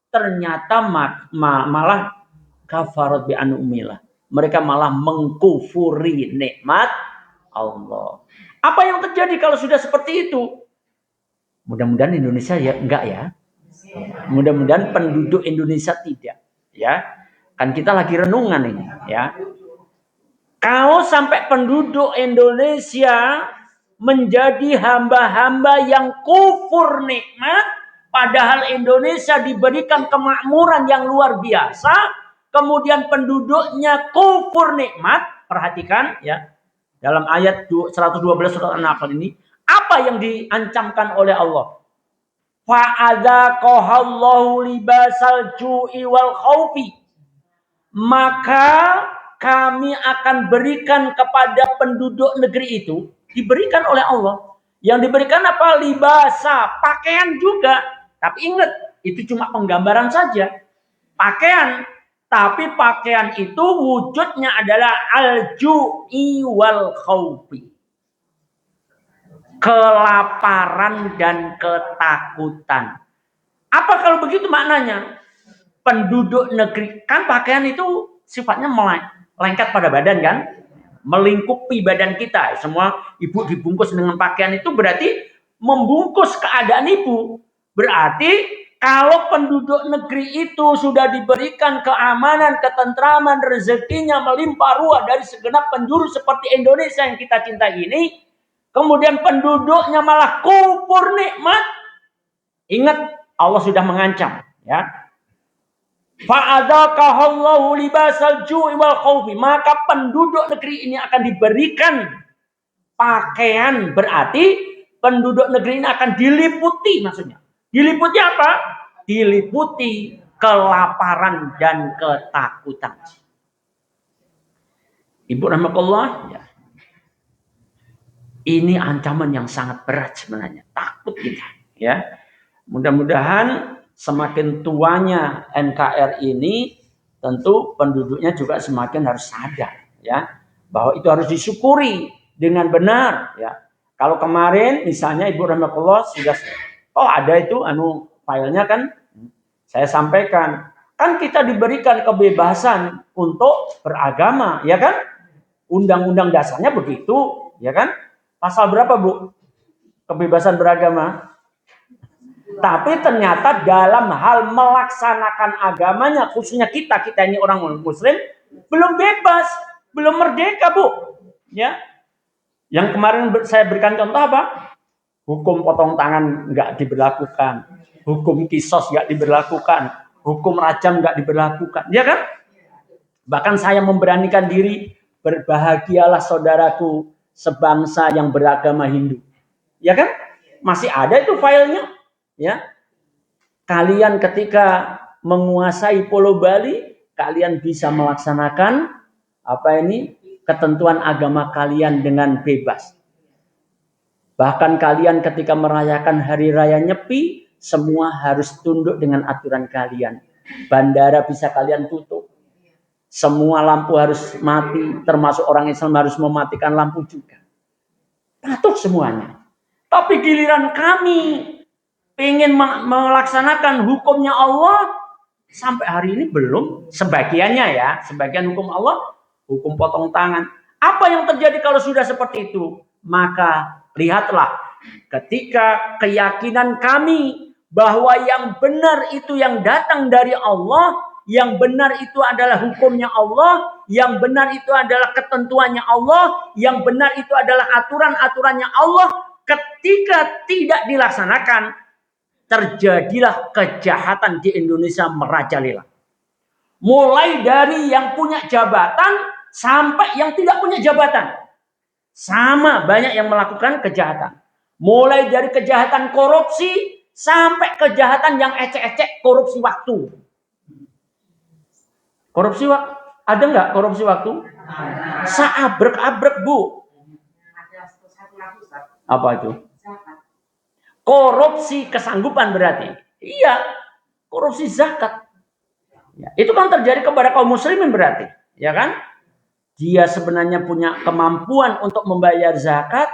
Speaker 1: ternyata malah kafarat bi an'umillah. Mereka malah mengkufuri nikmat Allah. Apa yang terjadi kalau sudah seperti itu? Mudah-mudahan Indonesia ya enggak ya. Mudah-mudahan penduduk Indonesia tidak, ya. Kan kita lagi renungan ini, ya. Kalau sampai penduduk Indonesia menjadi hamba-hamba yang kufur nikmat, padahal Indonesia diberikan kemakmuran yang luar biasa, kemudian penduduknya kufur nikmat, perhatikan ya, dalam ayat 112 surat An-Nahl ini, apa yang diancamkan oleh Allah? fa'adzaqahallahu libasal ju'i wal khaufi, maka kami akan berikan kepada penduduk negeri itu, diberikan oleh Allah. Yang diberikan apa? Libasa, pakaian juga. Tapi ingat, itu cuma penggambaran saja. Pakaian. Tapi pakaian itu wujudnya adalah al-ju'i wal khaufi. Kelaparan dan ketakutan. Apa kalau begitu maknanya? Penduduk negeri, kan pakaian itu sifatnya lengket pada badan kan? Melingkupi badan kita. Semua ibu dibungkus dengan pakaian itu berarti membungkus keadaan ibu. Berarti kalau penduduk negeri itu sudah diberikan keamanan, ketentraman, rezekinya melimpah ruah dari segenap penjuru seperti Indonesia yang kita cintai ini, kemudian penduduknya malah kufur nikmat, ingat Allah sudah mengancam, ya. Fa'adzaqahallahu libasal ju'i wal khaufi, maka penduduk negeri ini akan diberikan pakaian, berarti penduduk negeri ini akan diliputi, maksudnya. Diliputi apa? Diliputi kelaparan dan ketakutan. Ibu rahmatullah, ya. Ini ancaman yang sangat berat sebenarnya. Takut kita, ya. Mudah-mudahan semakin tuanya NKRI ini, tentu penduduknya juga semakin harus sadar, ya, bahwa itu harus disyukuri dengan benar, ya. Kalau kemarin misalnya Ibu rahmatullah sudah, ada itu filenya kan, saya sampaikan, kan kita diberikan kebebasan untuk beragama, ya kan? Undang-undang dasarnya begitu, ya kan? Pasal berapa, Bu? Kebebasan beragama. Tapi ternyata dalam hal melaksanakan agamanya, khususnya kita ini orang muslim, belum bebas, belum merdeka, Bu. Ya. Yang kemarin saya berikan contoh apa? Hukum potong tangan nggak diberlakukan, hukum kisos nggak diberlakukan, hukum rajam nggak diberlakukan, ya kan? Bahkan saya memberanikan diri, berbahagialah saudaraku sebangsa yang beragama Hindu, ya kan? Masih ada itu filenya. Ya, kalian ketika menguasai Pulau Bali, kalian bisa melaksanakan ketentuan agama kalian dengan bebas. Bahkan kalian ketika merayakan hari raya Nyepi, semua harus tunduk dengan aturan kalian. Bandara bisa kalian tutup. Semua lampu harus mati, termasuk orang Islam harus mematikan lampu juga. Patuh semuanya. Tapi giliran kami ingin melaksanakan hukumnya Allah, sampai hari ini belum, sebagiannya ya, sebagian hukum Allah, hukum potong tangan. Apa yang terjadi kalau sudah seperti itu? Maka lihatlah, ketika keyakinan kami bahwa yang benar itu yang datang dari Allah, yang benar itu adalah hukumnya Allah, yang benar itu adalah ketentuannya Allah, yang benar itu adalah aturan-aturannya Allah, ketika tidak dilaksanakan, terjadilah kejahatan di Indonesia merajalela. Mulai dari yang punya jabatan sampai yang tidak punya jabatan. Sama banyak yang melakukan kejahatan. Mulai dari kejahatan korupsi sampai kejahatan yang ecek-ecek korupsi waktu. Korupsi waktu, ada nggak korupsi waktu? Seabrek-abrek, Bu. Apa itu? Korupsi kesanggupan berarti. Iya, korupsi zakat. Ya, itu kan terjadi kepada kaum muslimin berarti. Ya kan? Dia sebenarnya punya kemampuan untuk membayar zakat,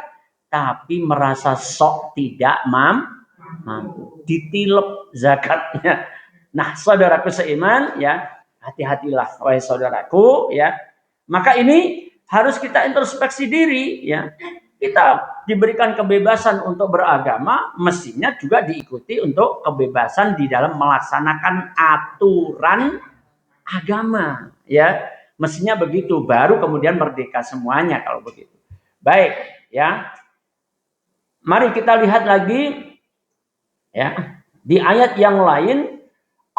Speaker 1: tapi merasa sok tidak mampu. Ditilep zakatnya. Nah, saudaraku seiman, ya, hati-hatilah, wahai saudaraku, ya. Maka ini harus kita introspeksi diri, ya. Kita diberikan kebebasan untuk beragama, mestinya juga diikuti untuk kebebasan di dalam melaksanakan aturan agama, ya. Mestinya begitu, baru kemudian merdeka semuanya kalau begitu. Baik, ya. Mari kita lihat lagi, ya. Di ayat yang lain,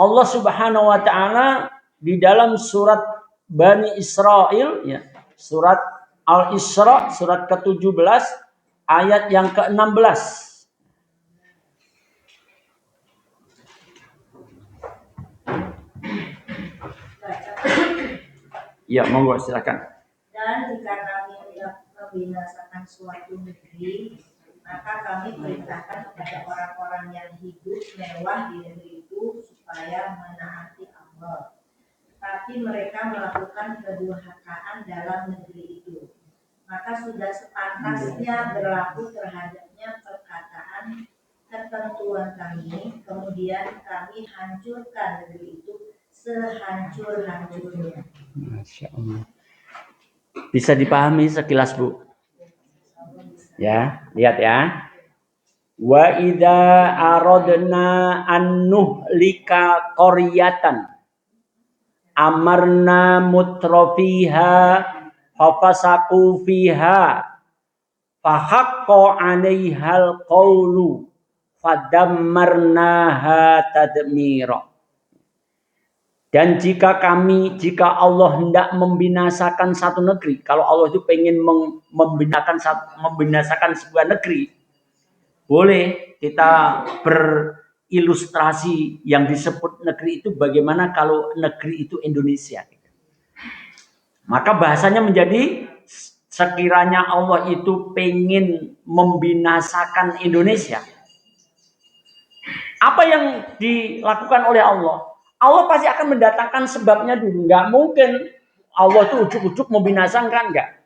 Speaker 1: Allah Subhanahu wa taala di dalam surat Bani Israel, ya, surat Al-Isra, surat ke-17, ayat yang ke-16. Ya, monggo silakan.
Speaker 3: Dan jika kami hendak membinasakan suatu negeri, maka kami perintahkan kepada orang-orang yang hidup mewah di negeri itu supaya menaati Allah. Tapi mereka melakukan kedurhakaan dalam negeri itu. Maka sudah sepantasnya berlaku terhadapnya perkataan ketentuan kami, kemudian kami hancurkan negeri itu sehancur-hancurnya.
Speaker 1: Masya Allah. Bisa dipahami sekilas, Bu? Ya, lihat ya. Wa idza aradna an nuhlika qaryatan amarna mutrafiha fafasaku fiha fahaqqa 'alaihal qawlu fadammarnaha tadmira. Dan jika Allah hendak membinasakan satu negeri, kalau Allah itu pengen membinasakan sebuah negeri, boleh kita berilustrasi yang disebut negeri itu bagaimana kalau negeri itu Indonesia. Maka bahasanya menjadi sekiranya Allah itu pengen membinasakan Indonesia. Apa yang dilakukan oleh Allah? Allah pasti akan mendatangkan sebabnya dulu. Nggak mungkin Allah itu ujuk-ujuk membinasakan, enggak.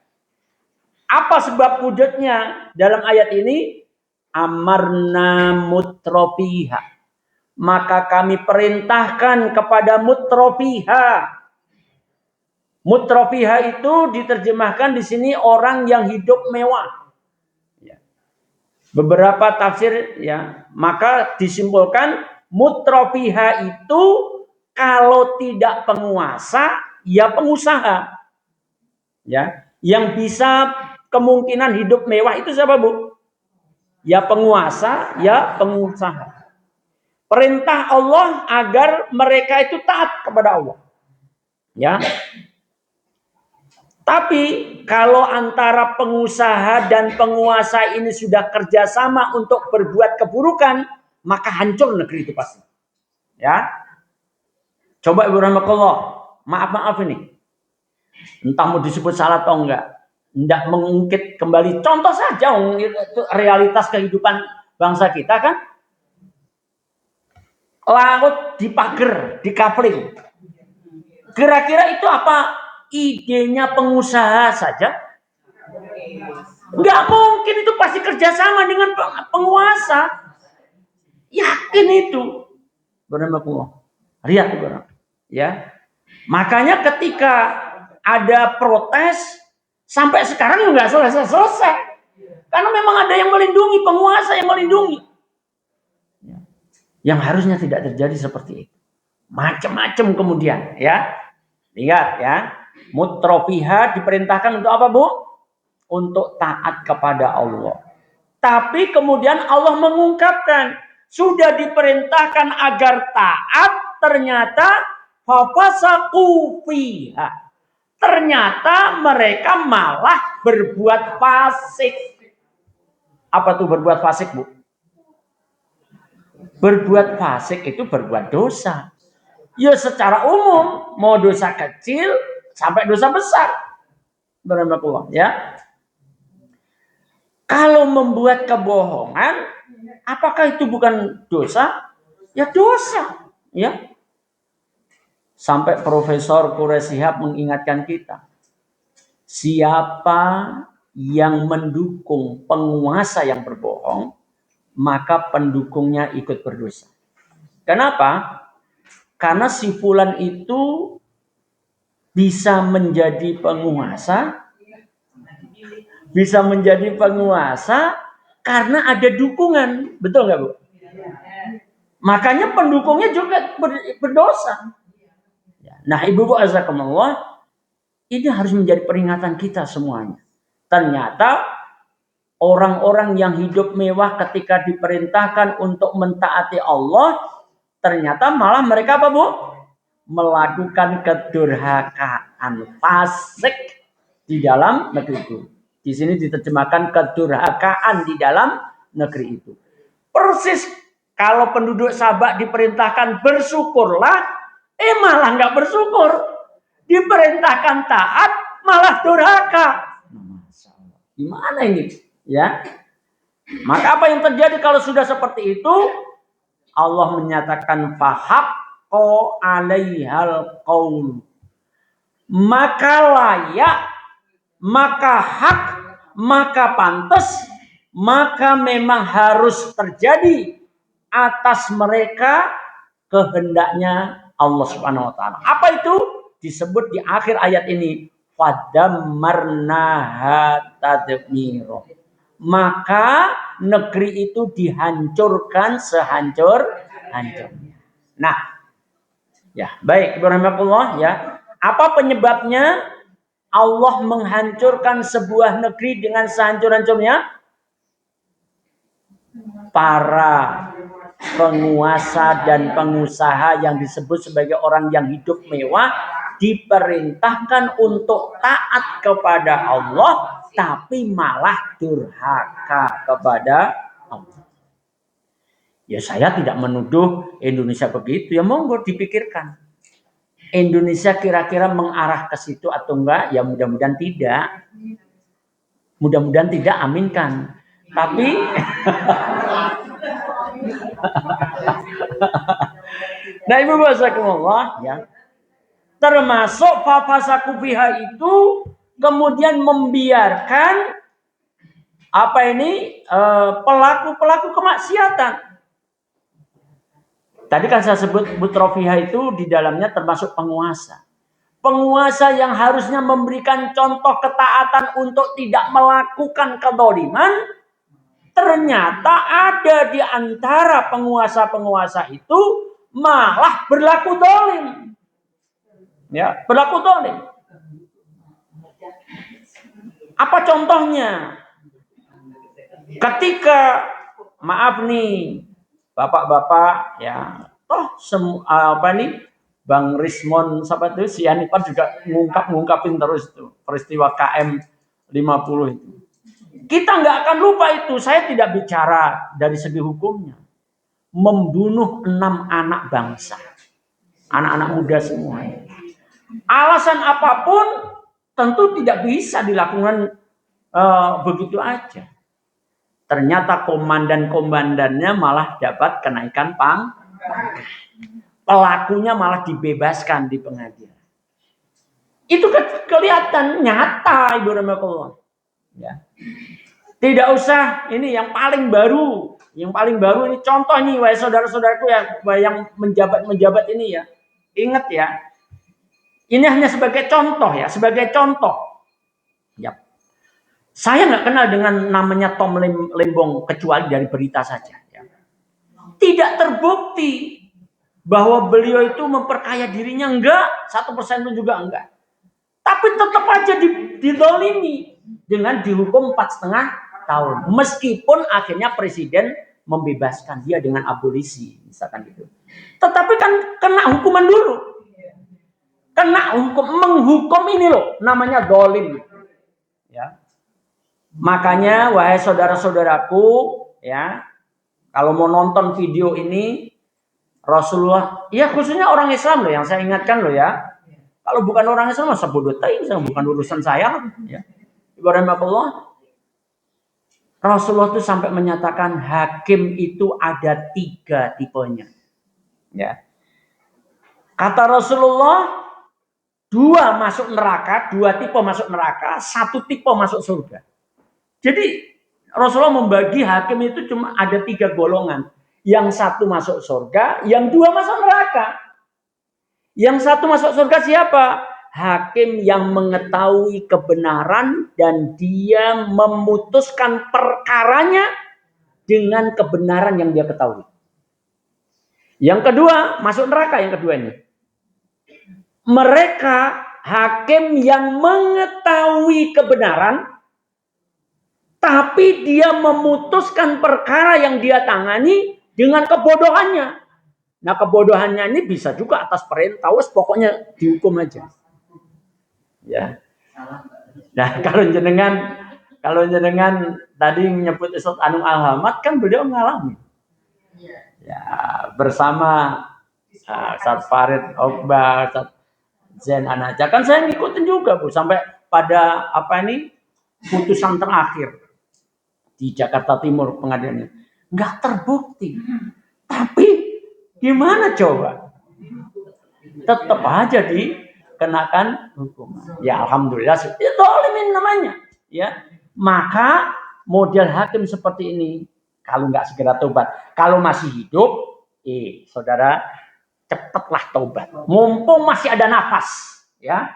Speaker 1: Apa sebab wujudnya dalam ayat ini? Amarna mutrofiha. Maka kami perintahkan kepada mutrofiha. Mutrofiha itu diterjemahkan di sini orang yang hidup mewah. Beberapa tafsir ya, maka disimpulkan mutrofiha itu kalau tidak penguasa, ya pengusaha. Ya, yang bisa kemungkinan hidup mewah itu siapa, Bu? Ya penguasa, ya pengusaha. Perintah Allah agar mereka itu taat kepada Allah. Ya. Tapi kalau antara pengusaha dan penguasa ini sudah kerjasama untuk berbuat keburukan, maka hancur negeri itu pasti. Ya. Coba Ibu Rahmatullah, maaf ini. Entah mau disebut salah atau enggak. Tidak mengungkit kembali. Contoh saja itu realitas kehidupan bangsa kita kan. Laut dipager, dikapling. Kira-kira itu apa idenya pengusaha saja? Enggak mungkin, itu pasti kerjasama dengan penguasa. Yakin itu. Berapa lihat itu orang. Ya. Makanya ketika ada protes sampai sekarang nggak selesai. Karena memang ada yang melindungi, penguasa yang melindungi. Ya. Yang harusnya tidak terjadi seperti itu. Macam-macam kemudian, ya. Lihat ya. Mutrofiha diperintahkan untuk apa, Bu? Untuk taat kepada Allah. Tapi kemudian Allah mengungkapkan, sudah diperintahkan agar taat, ternyata fafasaku fiha. Ternyata mereka malah berbuat fasik. Apa tuh berbuat fasik, Bu? Berbuat fasik itu berbuat dosa. Ya secara umum, mau dosa kecil sampai dosa besar. Berahmatullah, ya. Kalau membuat kebohongan, apakah itu bukan dosa? Ya dosa, ya. Sampai Profesor Quraish Shihab mengingatkan kita, siapa yang mendukung penguasa yang berbohong, maka pendukungnya ikut berdosa. Kenapa? Karena si fulan itu bisa menjadi penguasa, karena ada dukungan, betul nggak, Bu? Makanya pendukungnya juga berdosa. Nah, Ibu azakumullah, ini harus menjadi peringatan kita semuanya. Ternyata orang-orang yang hidup mewah ketika diperintahkan untuk mentaati Allah, ternyata malah mereka apa, Bu? Melakukan kedurhakaan, fasik di dalam negeri itu. Di sini diterjemahkan kedurhakaan di dalam negeri itu. Persis kalau penduduk Sabak diperintahkan bersyukurlah, malah nggak bersyukur. Diperintahkan taat malah durhaka. Gimana ini? Ya. Maka apa yang terjadi kalau sudah seperti itu? Allah menyatakan fahaqqo 'alaihal qaul. Maka layak, maka hak, maka pantas, maka memang harus terjadi atas mereka kehendaknya Allah Subhanahu wa taala. Apa itu? Disebut di akhir ayat ini, fadammarnaha tadmira. Maka negeri itu dihancurkan sehancur-hancurnya. Nah, ya, baik, Ibrahimullah ya. Apa penyebabnya Allah menghancurkan sebuah negeri dengan sehancur-hancurnya? Para penguasa dan pengusaha yang disebut sebagai orang yang hidup mewah diperintahkan untuk taat kepada Allah, tapi malah durhaka kepada Allah. Ya, saya tidak menuduh Indonesia begitu. Ya monggo dipikirkan. Indonesia kira-kira mengarah ke situ atau enggak? Ya mudah-mudahan tidak. Mudah-mudahan tidak, aminkan. Tapi nah, Ibu Basakumullah ya. Termasuk fafasaku fiha itu kemudian membiarkan apa ini pelaku-pelaku kemaksiatan. Tadi kan saya sebut butrofiha itu di dalamnya termasuk penguasa. Penguasa yang harusnya memberikan contoh ketaatan untuk tidak melakukan kezaliman, ternyata ada di antara penguasa-penguasa itu malah berlaku zalim. Ya, berlaku zalim. Apa contohnya? Ketika maaf nih Bapak-bapak ya, Bang Rismon siapa itu si Hanifan juga ngungkapin terus itu peristiwa KM 50 itu. Kita nggak akan lupa itu. Saya tidak bicara dari segi hukumnya. Membunuh 6 anak bangsa, anak-anak muda semua. Alasan apapun tentu tidak bisa dilakukan begitu aja. Ternyata komandan-komandannya malah dapat kenaikan pangkat. Pelakunya malah dibebaskan di pengadilan. Itu kelihatan nyata, Ibu Rahmatullah. Ya. Tidak usah ini yang paling baru. Yang paling baru ini contoh nih, wahai saudara-saudaraku yang menjabat ini ya. Ingat ya. Ini hanya sebagai contoh ya, sebagai contoh. Ya. Saya nggak kenal dengan namanya Tom Lembong kecuali dari berita saja. Ya. Tidak terbukti bahwa beliau itu memperkaya dirinya, enggak, 1% pun juga enggak. Tapi tetap aja didolimi dengan dihukum 4,5 tahun. Meskipun akhirnya presiden membebaskan dia dengan abolisi, misalkan gitu. Tetapi kan kena hukuman dulu. Kena menghukum ini loh, namanya dolim. Ya. Makanya wahai saudara-saudaraku ya, kalau mau nonton video ini Rasulullah, ya khususnya orang Islam loh yang saya ingatkan loh ya. Kalau bukan orang Islam masa bodoh tai, bukan urusan saya ya. Ibaratnya Rasulullah itu sampai menyatakan hakim itu ada 3 tipenya. Ya. Kata Rasulullah 2 masuk neraka, 2 tipe masuk neraka, 1 tipe masuk surga. Jadi Rasulullah membagi hakim itu cuma ada 3 golongan. Yang 1 masuk surga, yang 2 masuk neraka. Yang 1 masuk surga siapa? Hakim yang mengetahui kebenaran dan dia memutuskan perkaranya dengan kebenaran yang dia ketahui. Yang kedua masuk neraka, yang kedua ini. Mereka hakim yang mengetahui kebenaran tapi dia memutuskan perkara yang dia tangani dengan kebodohannya. Nah, kebodohannya ini bisa juga atas perintah, pokoknya dihukum aja. Ya. Nah, kalau jenengan tadi menyebut Ustaz Anung Al-Hamad kan beliau mengalami. Ya, bersama Ustaz Farid Okbar Zenan aja. Kan saya ngikutin juga Bu sampai pada putusan terakhir di Jakarta Timur pengadilannya. Nggak terbukti. Tapi gimana coba? Tetap aja dikenakan hukuman. Ya alhamdulillah itu zalimin namanya. Ya. Maka model hakim seperti ini kalau nggak segera tobat, kalau masih hidup, saudara cepatlah tobat. Mumpung masih ada nafas, ya.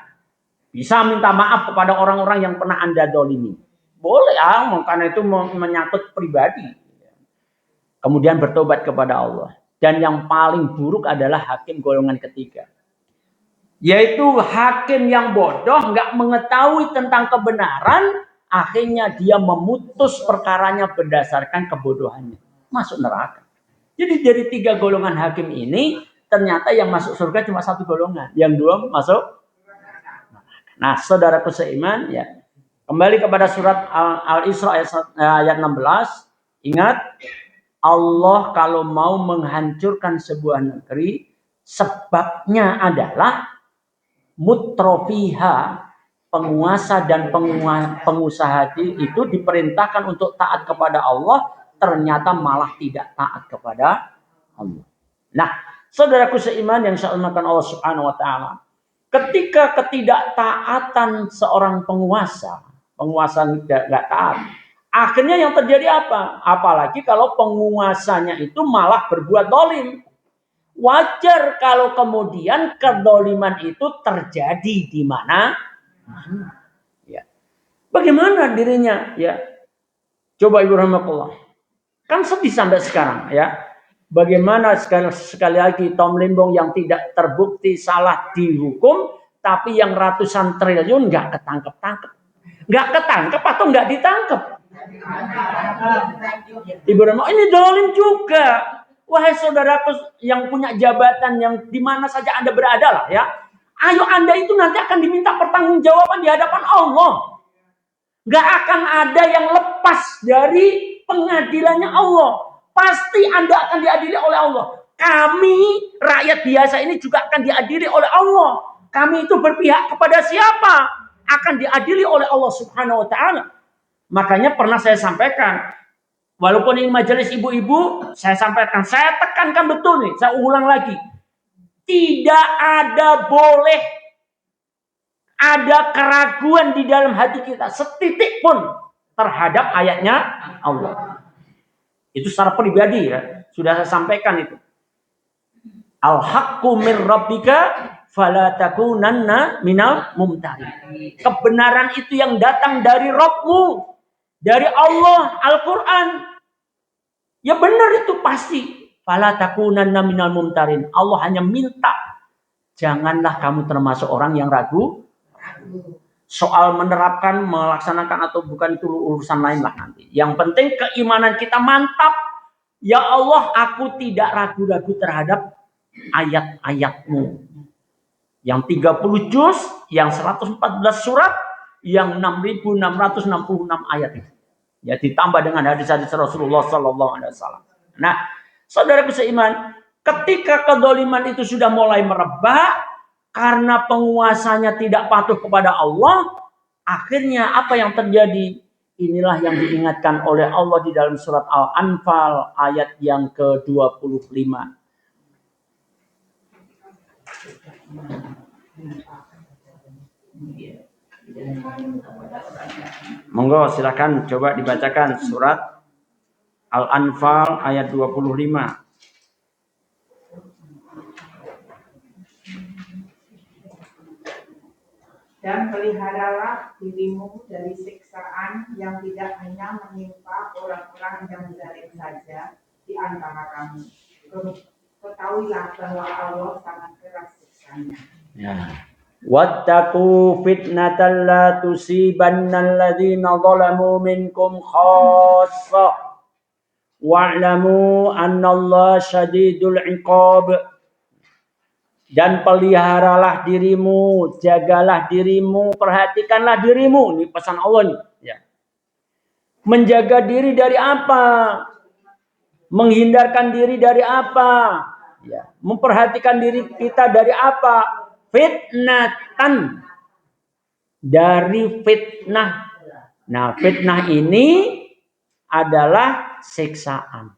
Speaker 1: Bisa minta maaf kepada orang-orang yang pernah Anda dolimi. Boleh karena itu menyangkut pribadi. Kemudian bertobat kepada Allah. Dan yang paling buruk adalah hakim golongan ketiga. Yaitu hakim yang bodoh, nggak mengetahui tentang kebenaran, akhirnya dia memutus perkaranya berdasarkan kebodohannya. Masuk neraka. Jadi dari 3 golongan hakim ini, ternyata yang masuk surga cuma 1 golongan. Yang 2 masuk neraka. Nah, saudaraku seiman, ya. Kembali kepada surat Al-Isra ayat 16. Ingat, Allah kalau mau menghancurkan sebuah negeri, sebabnya adalah mutrofiha, penguasa dan pengusaha itu diperintahkan untuk taat kepada Allah, ternyata malah tidak taat kepada Allah. Nah, saudaraku seiman yang saya hormatkan Allah Subhanahu wa taala, ketika ketidaktaatan seorang penguasa tidak taat, akhirnya yang terjadi apa? Apalagi kalau penguasanya itu malah berbuat zalim. Wajar kalau kemudian kedoliman itu terjadi di mana? Ya. Bagaimana dirinya? Ya. Coba Ibu rahmatullah. Kan sedih sampai sekarang, ya. Bagaimana sekali lagi Tom Limbong yang tidak terbukti salah dihukum, tapi yang ratusan triliun nggak ketangkep-tangkep. Nggak ketangkep atau nggak ditangkep? Ibu rahmatullah, ini zalim juga. Wahai saudaraku yang punya jabatan yang di mana saja Anda berada lah, ya. Ayo Anda itu nanti akan diminta pertanggungjawaban di hadapan Allah. Gak akan ada yang lepas dari pengadilannya Allah. Pasti Anda akan diadili oleh Allah. Kami rakyat biasa ini juga akan diadili oleh Allah. Kami itu berpihak kepada siapa? Akan diadili oleh Allah Subhanahu wa taala. Makanya pernah saya sampaikan, walaupun ini majelis ibu-ibu, saya sampaikan, saya tekankan betul nih, saya ulang lagi. Tidak boleh ada keraguan di dalam hati kita setitik pun terhadap ayatnya Allah. Itu secara pribadi ya, sudah saya sampaikan itu. Al-haqqu min rabbika fala takunanna minal mumtarin. Kebenaran itu yang datang dari Rabbmu, dari Allah, Al-Quran. Ya benar itu pasti. Fala takunanna minal mumtarin. Allah hanya minta, janganlah kamu termasuk orang yang ragu. Soal menerapkan, melaksanakan atau bukan itu urusan lain lah nanti. Yang penting keimanan kita mantap. Ya Allah, aku tidak ragu-ragu terhadap ayat-ayatmu. Yang 30 juz, yang 114 surat, yang 6.666 ayat itu. Ya ditambah dengan hadis-hadis Rasulullah Sallallahu Alaihi Wasallam. Nah, saudaraku seiman, ketika kedoliman itu sudah mulai merebak karena penguasanya tidak patuh kepada Allah, akhirnya apa yang terjadi? Inilah yang diingatkan oleh Allah di dalam surat Al-Anfal ayat yang ke-25. Monggo silakan coba dibacakan surat Al-Anfal ayat 25.
Speaker 3: Dan peliharalah dirimu dari siksaan yang tidak hanya menimpa orang-orang yang zalim saja di antara kamu. Ketahuilah bahwa Allah sangat keras siksanya.
Speaker 1: Ya. Wattaqu fitnatan la tusibannal ladzina zalamu minkum khassah wa'lamu annallaha syadidul 'iqab. Dan peliharalah dirimu, jagalah dirimu, perhatikanlah dirimu. Ini pesan Allah nih, ya. Menjaga diri dari apa? Menghindarkan diri dari apa? Ya. Memperhatikan diri kita dari apa? fitnatan, dari fitnah. Nah, fitnah ini adalah siksaan.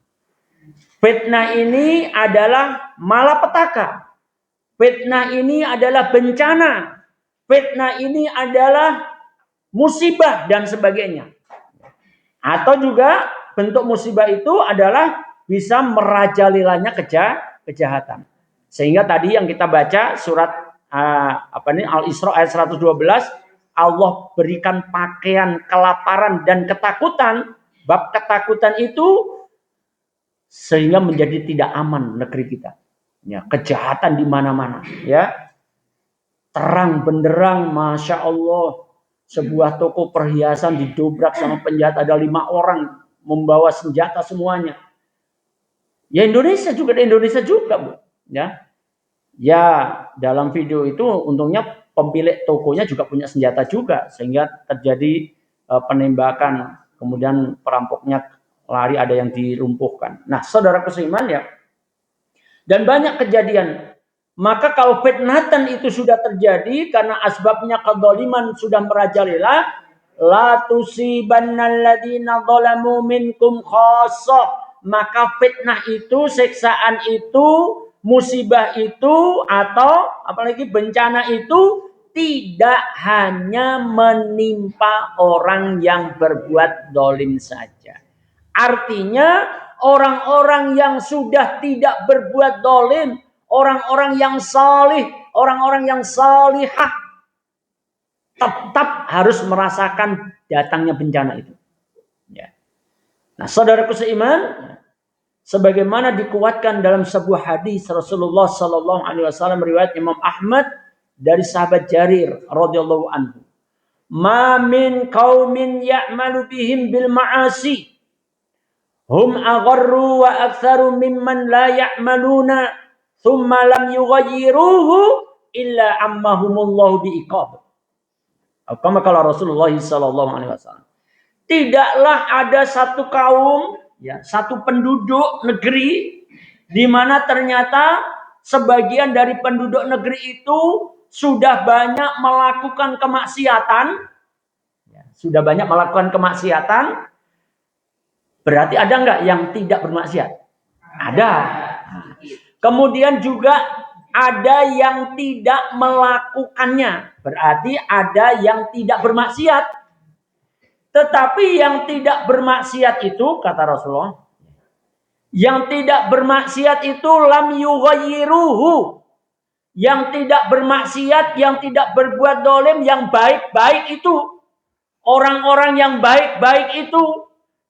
Speaker 1: Fitnah ini adalah malapetaka. Fitnah ini adalah bencana. Fitnah ini adalah musibah dan sebagainya. Atau juga bentuk musibah itu adalah bisa merajalelanya kejahatan. Sehingga tadi yang kita baca surat Al-Isra ayat 112, Allah berikan pakaian kelaparan dan ketakutan. Bab ketakutan itu sehingga menjadi tidak aman negeri kita. Ya, kejahatan di mana-mana, ya. Terang benderang, masya Allah. Sebuah toko perhiasan didobrak sama penjahat, ada 5 orang membawa senjata semuanya. Ya Indonesia juga, Bu. Ya. Ya, dalam video itu untungnya pemilik tokonya juga punya senjata juga sehingga terjadi penembakan, kemudian perampoknya lari, ada yang dilumpuhkan. Nah, saudara seiman ya. Dan banyak kejadian. Maka kalau fitnatan itu sudah terjadi karena asbabnya kedzaliman sudah merajalela, la tusibannal ladzina zalamu minkum khassah, maka fitnah itu, siksaan itu, musibah itu, atau apalagi bencana itu tidak hanya menimpa orang yang berbuat zalim saja. Artinya orang-orang yang sudah tidak berbuat zalim, orang-orang yang salih, orang-orang yang salihah tetap harus merasakan datangnya bencana itu. Ya. Nah, saudaraku seiman, sebagaimana dikuatkan dalam sebuah hadis Rasulullah Sallallahu Alaihi Wasallam riwayat Imam Ahmad dari sahabat Jarir radhiyallahu anhu, "Ma min qaumin ya'malu bihim bil ma'asi, hum agharru wa aktsaru mimman la ya'maluna, thumma lam yughayyiruhu illa ammahumullahu biiqab." Kama kala Rasulullah sallallahu alaihi wasallam. Tidaklah ada satu kaum, ya, satu penduduk negeri di mana ternyata sebagian dari penduduk negeri itu sudah banyak melakukan kemaksiatan, ya, sudah banyak melakukan kemaksiatan. Berarti ada enggak yang tidak bermaksiat? Ada. Kemudian juga ada yang tidak melakukannya. Berarti ada yang tidak bermaksiat. Tetapi yang tidak bermaksiat itu, kata Rasulullah, yang tidak bermaksiat itu lam yughayyiruhu. Yang tidak bermaksiat, yang tidak berbuat zalim, yang baik-baik itu. Orang-orang yang baik-baik itu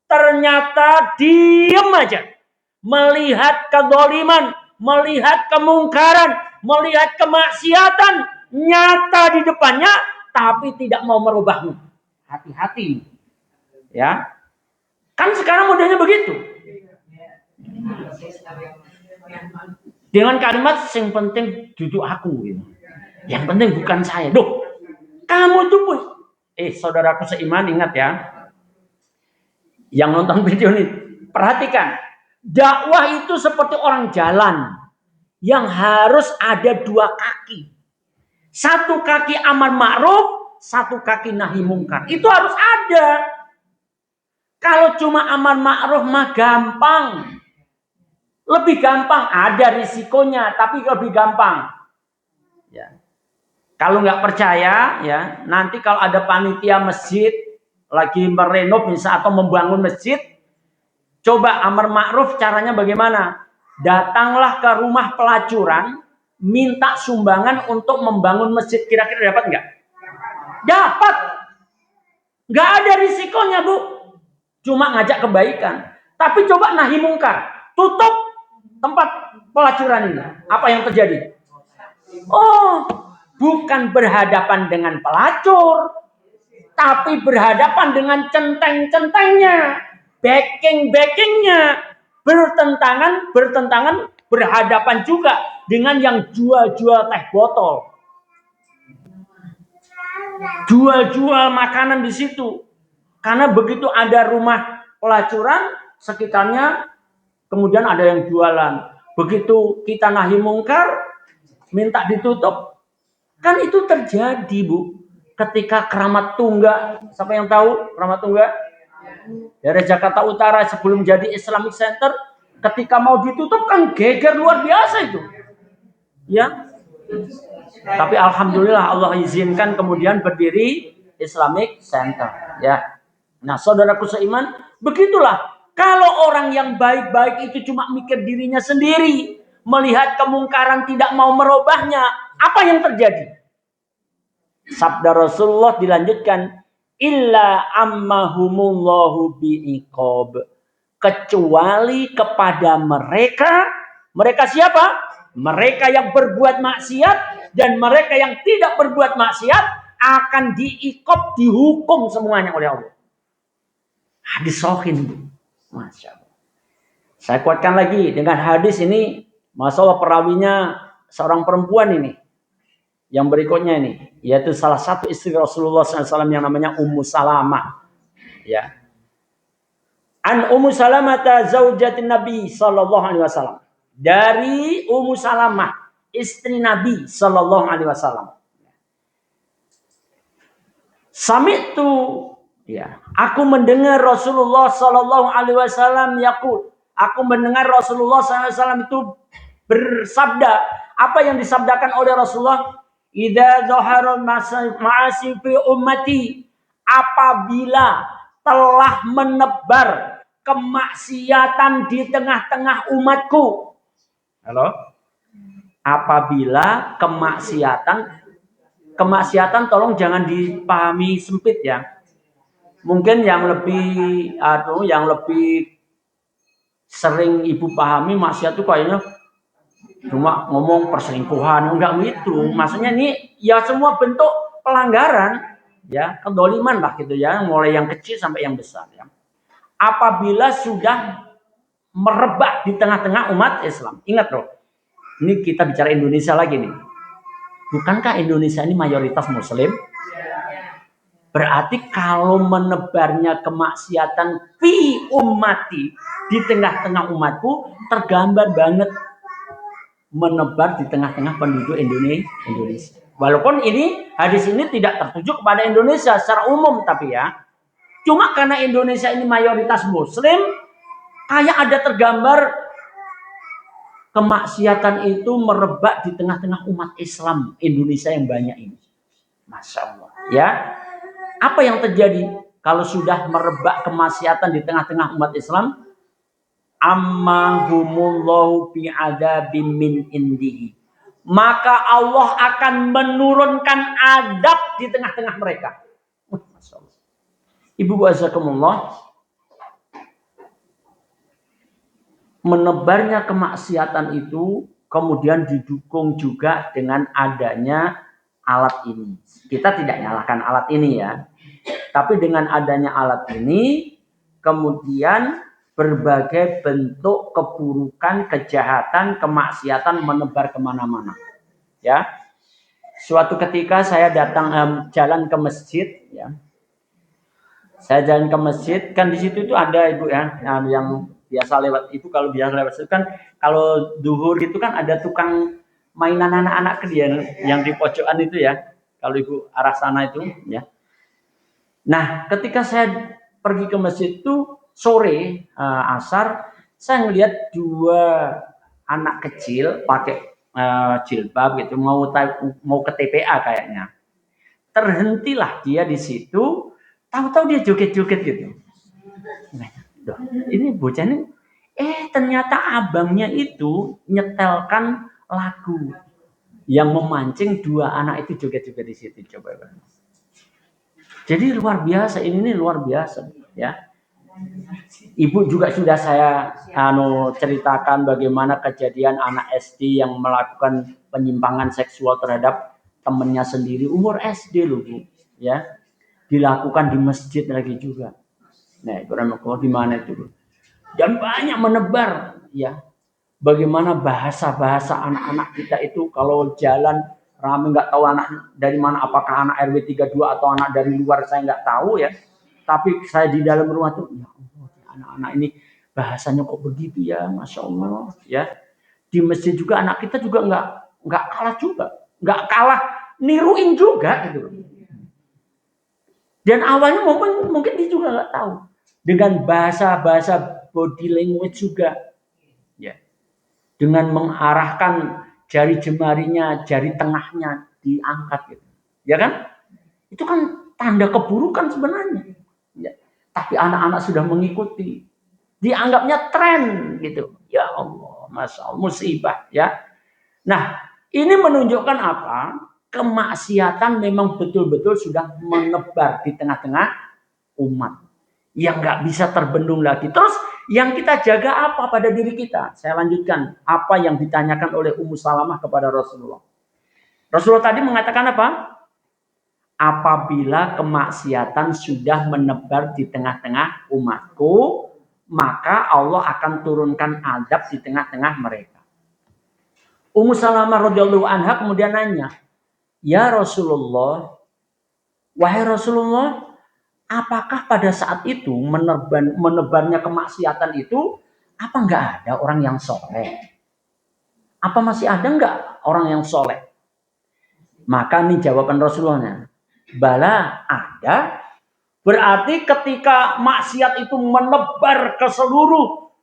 Speaker 1: ternyata diam aja. Melihat kezaliman, melihat kemungkaran, melihat kemaksiatan nyata di depannya, tapi tidak mau merubahnya. Hati-hati, ya. Kan sekarang modelnya begitu. Dengan kalimat yang penting duduk aku, gitu. Yang penting bukan saya. Duh, kamu tuh pun. Saudaraku seiman, ingat ya. Yang nonton video ini, perhatikan. Dakwah itu seperti orang jalan yang harus ada 2 kaki. 1 kaki amar ma'ruf, 1 kaki nahi mungkar. Itu harus ada. Kalau cuma amar ma'ruf mah gampang. Lebih gampang, ada risikonya, tapi lebih gampang. Ya. Kalau nggak percaya, ya, nanti kalau ada panitia masjid lagi merenov misalnya atau membangun masjid, coba amar ma'ruf caranya bagaimana? Datanglah ke rumah pelacuran, minta sumbangan untuk membangun masjid. Kira-kira dapat nggak? Dapat. Nggak ada risikonya, Bu. Cuma ngajak kebaikan. Tapi coba nahi mungkar. Tutup tempat pelacuran ini. Apa yang terjadi? Oh, bukan berhadapan dengan pelacur, tapi berhadapan dengan centeng-centengnya. Backing-backingnya, bertentangan, berhadapan juga dengan yang jual-jual teh botol, jual-jual makanan di situ. Karena begitu ada rumah pelacuran sekitarnya, kemudian ada yang jualan. Begitu kita nahi mungkar, minta ditutup, Kan itu terjadi, Bu. Ketika Keramat Tunggal, siapa yang tahu Keramat Tunggal? Dari Jakarta Utara sebelum jadi Islamic Center, ketika mau ditutup kan geger luar biasa itu. Ya. Tapi alhamdulillah Allah izinkan kemudian berdiri Islamic Center, ya. Nah, saudaraku seiman, begitulah. Kalau orang yang baik-baik itu cuma mikir dirinya sendiri, melihat kemungkaran tidak mau merubahnya, apa yang terjadi? Sabda Rasulullah dilanjutkan, illa ammahumullahu bi'iqab. Kecuali kepada mereka siapa? Mereka yang berbuat maksiat dan mereka yang tidak berbuat maksiat akan diiqab, dihukum semuanya oleh Allah. Hadis sahih. Masya Allah. Saya kuatkan lagi dengan hadis ini, masalah perawinya seorang perempuan ini. Yang berikutnya ini, yaitu salah satu istri Rasulullah SAW yang namanya Ummu Salamah. Ya. An Ummu Salamah zaujatin Nabi sallallahu alaihi wasallam. Dari Ummu Salamah, istri Nabi sallallahu alaihi wasallam. Sami'tu, ya, aku mendengar Rasulullah sallallahu alaihi wasallam yaqul. Aku mendengar Rasulullah sallallahu alaihi wasallam itu bersabda. Apa yang disabdakan oleh Rasulullah? Idza zahara ma'asi fi ummati, apabila telah menebar kemaksiatan di tengah-tengah umatku. Halo? Apabila kemaksiatan tolong jangan dipahami sempit ya. Mungkin yang lebih sering ibu pahami maksiat itu kayaknya cuma ngomong perselingkuhan, enggak begitu. Maksudnya ini ya semua bentuk pelanggaran, ya, kedoliman lah gitu ya, mulai yang kecil sampai yang besar ya. Apabila sudah merebak di tengah-tengah umat Islam. Ingat loh, ini kita bicara Indonesia lagi nih. Bukankah Indonesia ini mayoritas Muslim? Berarti kalau menebarnya kemaksiatan fi ummati, di tengah-tengah umatku, tergambar banget menebar di tengah-tengah penduduk Indonesia. Walaupun ini hadis ini tidak tertuju kepada Indonesia secara umum, tapi ya, cuma karena Indonesia ini mayoritas Muslim, kayak ada tergambar kemaksiatan itu merebak di tengah-tengah umat Islam Indonesia yang banyak ini. Masya Allah. Ya, apa yang terjadi kalau sudah merebak kemaksiatan di tengah-tengah umat Islam? Ammahumullahu bi'adzabim min indihi. Maka Allah akan menurunkan adab di tengah-tengah mereka. Masya Allah. Ibu azakumullah, menebarnya kemaksiatan itu kemudian didukung juga dengan adanya alat ini. Kita tidak nyalakan alat ini ya. Tapi dengan adanya alat ini kemudian berbagai bentuk keburukan, kejahatan, kemaksiatan menebar kemana-mana. Ya, suatu ketika saya jalan ke masjid. Ya, saya jalan ke masjid, kan di situ itu ada ibu ya, yang biasa lewat itu. Kalau biasa lewat itu kan, kalau duhur itu kan ada tukang mainan anak-anak yang di pojokan itu ya. Kalau ibu arah sana itu, ya. Nah, ketika saya pergi ke masjid itu sore asar, saya ngelihat dua anak kecil pakai jilbab gitu, mau ke TPA kayaknya. Terhentilah dia di situ, tahu-tahu dia joget-joget gitu. Duh, ini bocah ini, ternyata abangnya itu nyetelkan lagu yang memancing dua anak itu joget-joget di situ. Coba. Jadi luar biasa, ini luar biasa ya. Ibu juga sudah saya ceritakan bagaimana kejadian anak SD yang melakukan penyimpangan seksual terhadap temannya sendiri, umur SD loh Bu, ya. Dilakukan di masjid lagi juga. Nah, itu di mana itu? Dan banyak menebar ya. Bagaimana bahasa-bahasa anak-anak kita itu kalau jalan rame, nggak tahu anak dari mana, apakah anak RW 32 atau anak dari luar, saya nggak tahu ya. Tapi saya di dalam rumah tuh, ya Allah, anak-anak ini bahasanya kok begitu ya, Masya Allah ya. Di masjid juga anak kita juga nggak kalah juga, nggak kalah niruin juga gitu. Dan awalnya mungkin dia juga nggak tahu. Dengan bahasa body language juga, ya, dengan mengarahkan jari jemarinya, jari tengahnya diangkat, gitu, ya kan? Itu kan tanda keburukan sebenarnya. Ya. Tapi anak-anak sudah mengikuti, dianggapnya tren, gitu. Ya Allah, masya Allah, musibah, ya. Nah, ini menunjukkan apa? Kemaksiatan memang betul-betul sudah menebar di tengah-tengah umat yang nggak bisa terbendung lagi. Terus yang kita jaga apa pada diri kita? Saya lanjutkan apa yang ditanyakan oleh Ummu Salamah kepada Rasulullah. Rasulullah tadi mengatakan apa? Apabila kemaksiatan sudah menebar di tengah-tengah umatku, maka Allah akan turunkan azab di tengah-tengah mereka. Ummu Salamah radhiyallahu anha kemudian nanya, "Ya Rasulullah, wahai Rasulullah, apakah pada saat itu menebarnya kemaksiatan itu, apa nggak ada orang yang soleh? Apa masih ada nggak orang yang soleh?" Maka ini jawaban Rasulullahnya, bala ada. Berarti ketika maksiat itu menebar ke seluruh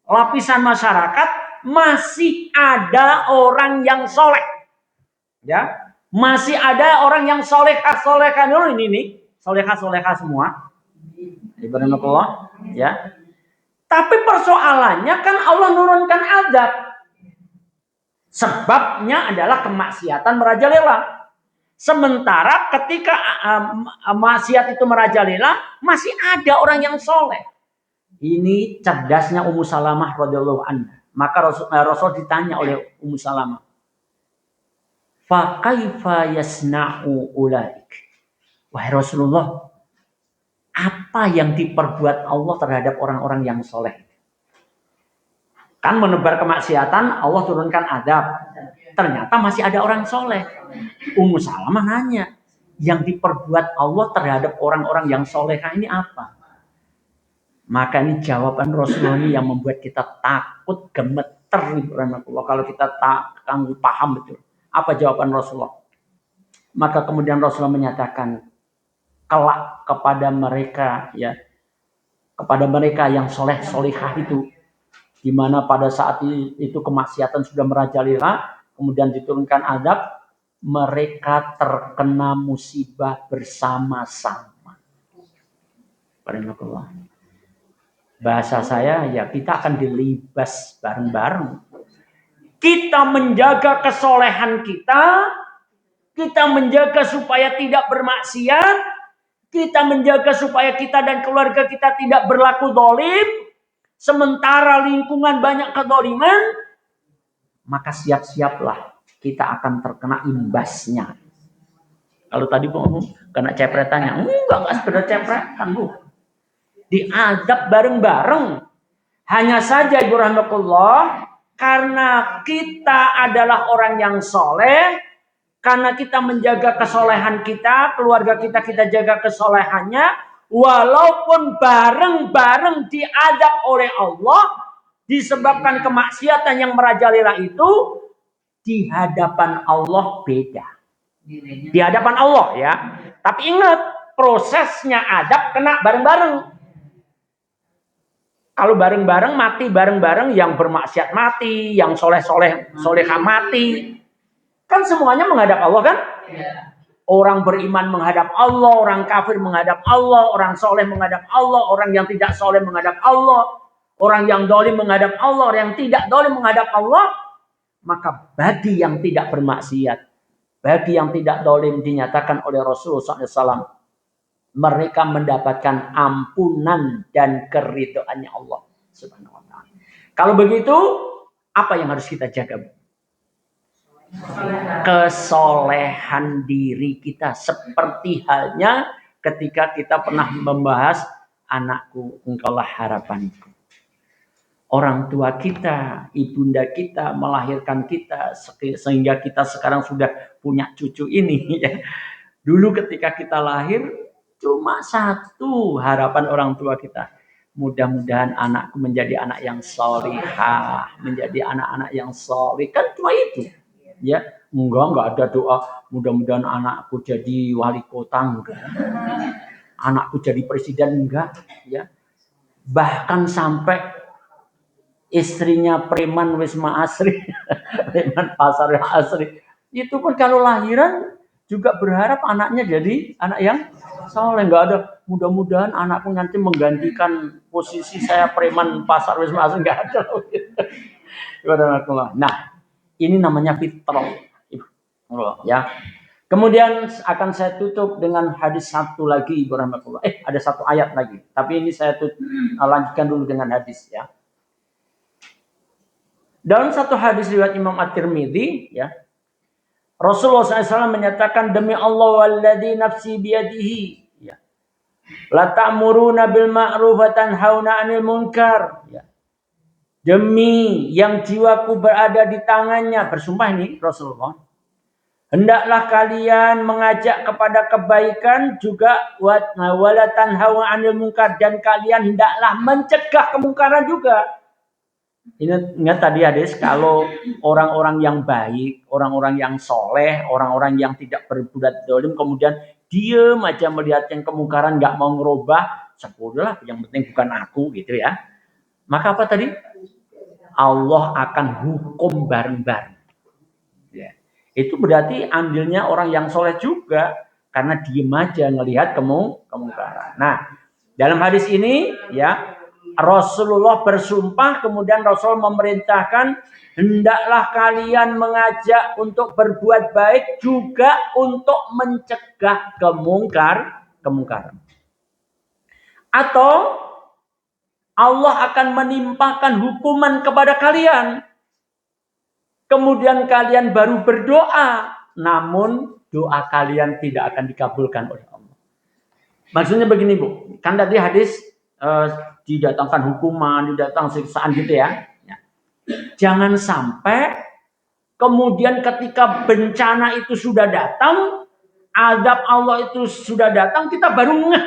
Speaker 1: lapisan masyarakat, masih ada orang yang soleh, ya, masih ada orang yang solehah dulu ini nih, solehah semua, ibarat Allah, ya. Tapi persoalannya kan Allah nurunkan azab, sebabnya adalah kemaksiatan merajalela. Sementara ketika maksiat itu merajalela, masih ada orang yang soleh. Ini cerdasnya Ummu Salamah radhiyallahu anha. Maka Rasul ditanya oleh Ummu Salamah, fa kaifa yasna'u ulaik? Wahai Rasulullah, apa yang diperbuat Allah terhadap orang-orang yang soleh? Kan menebar kemaksiatan, Allah turunkan azab. Ternyata masih ada orang soleh. Ummu Salamah nanya, yang diperbuat Allah terhadap orang-orang yang solehah ini apa? Maka ini jawaban Rasulullah ini yang membuat kita takut, gemeter, kalau kita tak paham betul. Apa jawaban Rasulullah? Maka kemudian Rasulullah menyatakan, kelak kepada mereka, ya, kepada mereka yang soleh-solehah itu, di mana pada saat itu kemaksiatan sudah merajalela, kemudian diturunkan azab, mereka terkena musibah bersama-sama. Bahasa saya, ya, kita akan dilibas bareng-bareng. Kita menjaga kesolehan kita menjaga supaya tidak bermaksiat, kita menjaga supaya kita dan keluarga kita tidak berlaku zalim, sementara lingkungan banyak kezaliman, maka siap-siaplah kita akan terkena imbasnya. Kalau tadi Bu kena cepretannya, enggak sekedar cepretan, Bu. Diadab bareng-bareng. Hanya saja Ibu rahmatullah, karena kita adalah orang yang soleh, karena kita menjaga kesolehan kita, keluarga kita jaga kesolehannya, walaupun bareng-bareng diadab oleh Allah, disebabkan kemaksiatan yang merajalela itu, di hadapan Allah beda. Di hadapan Allah, ya. Tapi ingat, prosesnya adab kena bareng-bareng. Kalau bareng-bareng mati bareng-bareng, yang bermaksiat mati, yang solehah mati. Kan semuanya menghadap Allah kan? Orang beriman menghadap Allah, orang kafir menghadap Allah, orang soleh menghadap Allah, orang yang tidak soleh menghadap Allah, orang yang dolim menghadap Allah, orang yang tidak dolim menghadap Allah. Maka bagi yang tidak bermaksiat, bagi yang tidak dolim, dinyatakan oleh Rasulullah SAW, mereka mendapatkan ampunan dan keridhaannya Allah Subhanahu wa ta'ala. Kalau begitu, apa yang harus kita jaga? Kesolehan diri kita, seperti halnya ketika kita pernah membahas anakku engkaulah harapanku. Orang tua kita, ibunda kita melahirkan kita sehingga kita sekarang sudah punya cucu ini, ya. Dulu ketika kita lahir, cuma satu harapan orang tua kita. Mudah-mudahan anakku menjadi anak yang solihah, menjadi anak-anak yang solih. Kan cuma itu. Ya, enggak ada doa mudah-mudahan anakku jadi wali kota, enggak. Anakku jadi presiden, enggak, ya. Bahkan sampai istrinya preman Wisma Asri, preman Pasar Asri, itu pun kalau lahiran juga berharap anaknya jadi anak yang soleh. Enggak ada mudah-mudahan anakku nanti menggantikan posisi saya preman Pasar Wisma Asri, enggak ada. Nah, ini namanya fitrah. Ya. Kemudian akan saya tutup dengan hadis satu lagi, Ibu rahmatullah. Ada satu ayat lagi. Tapi ini saya lanjutkan dulu dengan hadis, ya. Dalam satu hadis riwayat Imam At-Tirmidzi, ya, Rasulullah SAW menyatakan, demi Allah walladzi nafsi biyadihi, ya, la ta'muruna bil ma'ruf wa tanhauna 'anil munkar, ya. Demi yang jiwaku berada di tangannya, bersumpah ini Rasulullah, hendaklah kalian mengajak kepada kebaikan juga wala tanhauna 'anil munkar, dan kalian hendaklah mencegah kemungkaran juga. Ingat tadi hadis, kalau orang-orang yang baik, orang-orang yang soleh, orang-orang yang tidak berbuat zalim, kemudian diam aja melihat yang kemungkaran, nggak mau ngerubah, sepuluh yang penting bukan aku, gitu ya. Maka apa tadi? Allah akan hukum bareng-bareng. Ya. Itu berarti andilnya orang yang soleh juga, karena diem aja ngelihat kemungkaran. Nah, dalam hadis ini, ya, Rasulullah bersumpah, kemudian Rasul memerintahkan hendaklah kalian mengajak untuk berbuat baik juga untuk mencegah kemungkaran. Atau Allah akan menimpakan hukuman kepada kalian. Kemudian kalian baru berdoa, namun doa kalian tidak akan dikabulkan oleh Allah. Maksudnya begini, Bu. Kan tadi hadis didatangkan hukuman, didatangkan siksaan gitu ya. Jangan sampai kemudian ketika bencana itu sudah datang, azab Allah itu sudah datang, kita baru ngeh.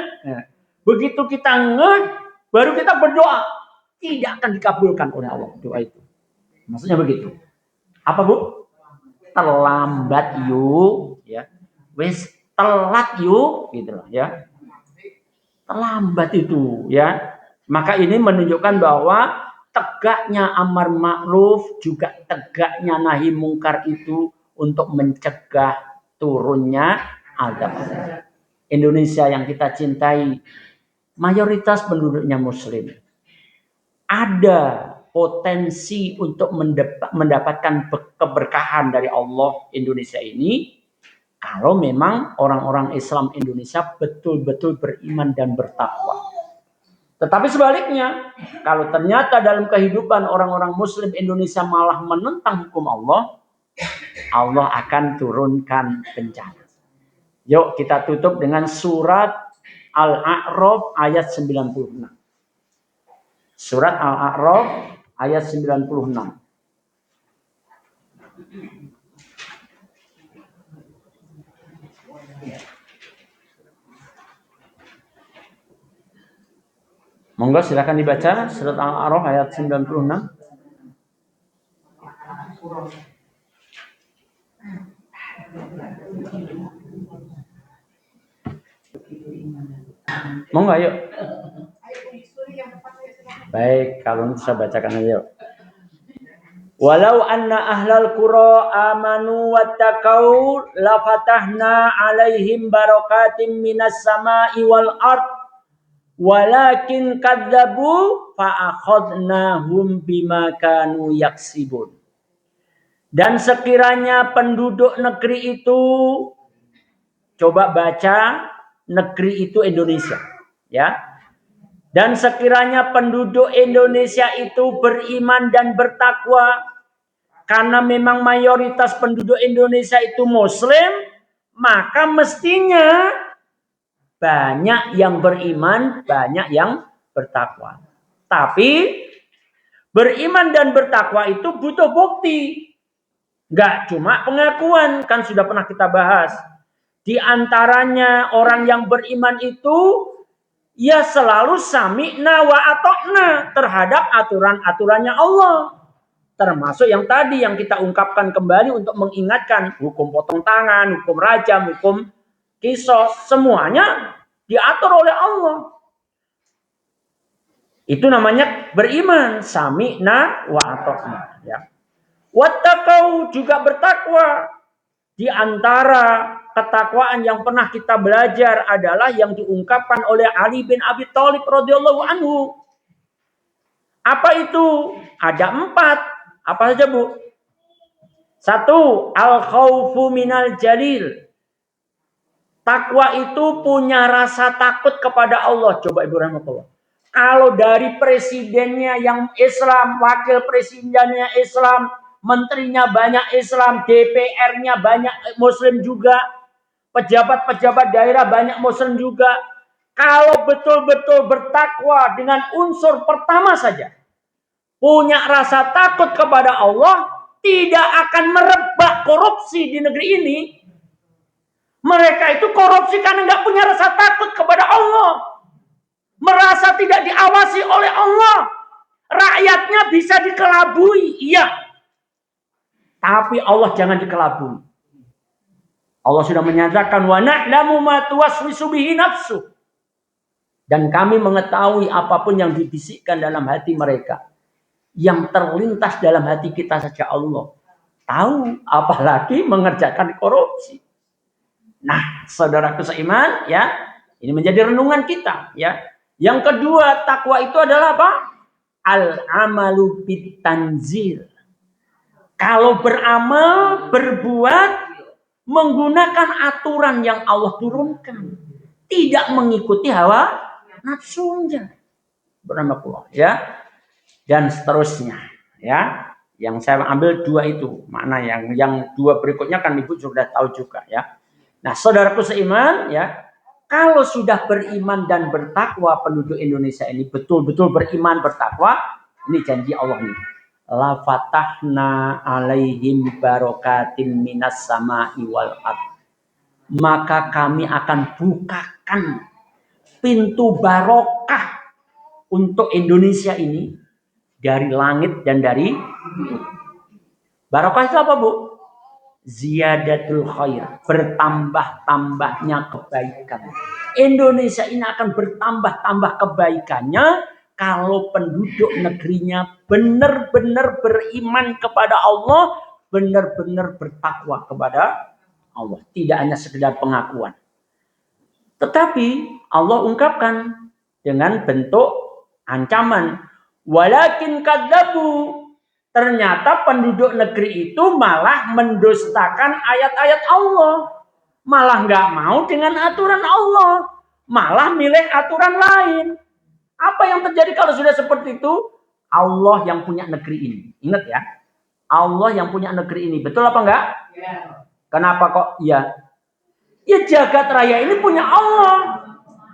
Speaker 1: Begitu kita ngeh, baru kita berdoa, tidak akan dikabulkan oleh Allah doa itu. Maksudnya begitu. Apa, Bu? Terlambat yuk, ya. Wes telat yuk, gitu loh, ya. Terlambat itu, ya. Maka ini menunjukkan bahwa tegaknya amar ma'ruf juga tegaknya nahi mungkar itu untuk mencegah turunnya azab. Indonesia yang kita cintai, mayoritas penduduknya muslim. Ada potensi untuk mendapatkan keberkahan dari Allah Indonesia ini, kalau memang orang-orang Islam Indonesia betul-betul beriman dan bertakwa. Tetapi sebaliknya, kalau ternyata dalam kehidupan orang-orang Muslim Indonesia malah menentang hukum Allah, Allah akan turunkan bencana. Yuk kita tutup dengan surat Al-A'raf ayat 96. Surat Al-A'raf ayat 96. Monggo silakan dibaca surat Al-A'raf ayat 96. Monggo ayo. Baik, kalau bisa bacakan ayo. Walau anna ahlal qura amanu wattaqau lafatahna alaihim barakatim minas sama'i wal ard walakin kadzabu fa'akhadnahum bima kanu yaksibun. Dan sekiranya penduduk negeri itu, coba baca, negeri itu Indonesia, ya. Dan sekiranya penduduk Indonesia itu beriman dan bertakwa, karena memang mayoritas penduduk Indonesia itu Muslim, maka mestinya banyak yang beriman, banyak yang bertakwa. Tapi beriman dan bertakwa itu butuh bukti. Enggak cuma pengakuan, kan sudah pernah kita bahas. Di antaranya orang yang beriman itu ya selalu sami'na wa ata'na terhadap aturan-aturannya Allah. Termasuk yang tadi yang kita ungkapkan kembali untuk mengingatkan hukum potong tangan, hukum rajam, hukum kisos, semuanya diatur oleh Allah. Itu namanya beriman, sami'na wa ata'na, ya. Wattaqau juga bertakwa. Di antara ketakwaan yang pernah kita belajar adalah yang diungkapkan oleh Ali bin Abi Thalib radhiyallahu anhu. Apa itu? Ada 4. Apa saja, Bu? 1, al-khaufu minal jalil. Takwa itu punya rasa takut kepada Allah. Coba Ibu rahmatullah. Kalau dari presidennya yang Islam, wakil presidennya Islam, menterinya banyak Islam, DPR-nya banyak Muslim juga, pejabat-pejabat daerah banyak Muslim juga. Kalau betul-betul bertakwa dengan unsur pertama saja, punya rasa takut kepada Allah, tidak akan merebak korupsi di negeri ini. Mereka itu korupsi karena nggak punya rasa takut kepada Allah. Merasa tidak diawasi oleh Allah. Rakyatnya bisa dikelabui, iya. Tapi Allah jangan dikelabui. Allah sudah menyatakan wa na'lamu ma tuwaswisu bihi nafsu. Dan kami mengetahui apapun yang dibisikkan dalam hati mereka. Yang terlintas dalam hati kita saja Allah tahu, apalagi mengerjakan korupsi. Nah, saudaraku seiman, ya, ini menjadi renungan kita, ya. Yang kedua, takwa itu adalah apa? Al-amalu bitanzil. Kalau beramal, berbuat, menggunakan aturan yang Allah turunkan, tidak mengikuti hawa nafsunya. Bernamakullah, ya. Dan seterusnya, ya. Yang saya ambil 2 itu, makna yang 2 berikutnya kan Ibu sudah tahu juga, ya. Nah, saudaraku seiman, ya, kalau sudah beriman dan bertakwa penduduk Indonesia ini betul-betul beriman bertakwa, ini janji Allah nih. La fatahna alaihim barakatim minas sama'i wal ardh. Maka kami akan bukakan pintu barokah untuk Indonesia ini dari langit dan dari bumi. Barokah itu apa, Bu? Ziyadatul khair, bertambah-tambahnya kebaikan. Indonesia ini akan bertambah-tambah kebaikannya kalau penduduk negerinya benar-benar beriman kepada Allah, benar-benar bertakwa kepada Allah. Tidak hanya sekedar pengakuan. Tetapi Allah ungkapkan dengan bentuk ancaman. Walakin kadzabu. Ternyata penduduk negeri itu malah mendustakan ayat-ayat Allah. Malah nggak mau dengan aturan Allah. Malah milih aturan lain. Apa yang terjadi kalau sudah seperti itu? Allah yang punya negeri ini. Ingat ya. Allah yang punya negeri ini. Betul apa enggak? Ya. Kenapa kok ya? Ya jagat raya ini punya Allah.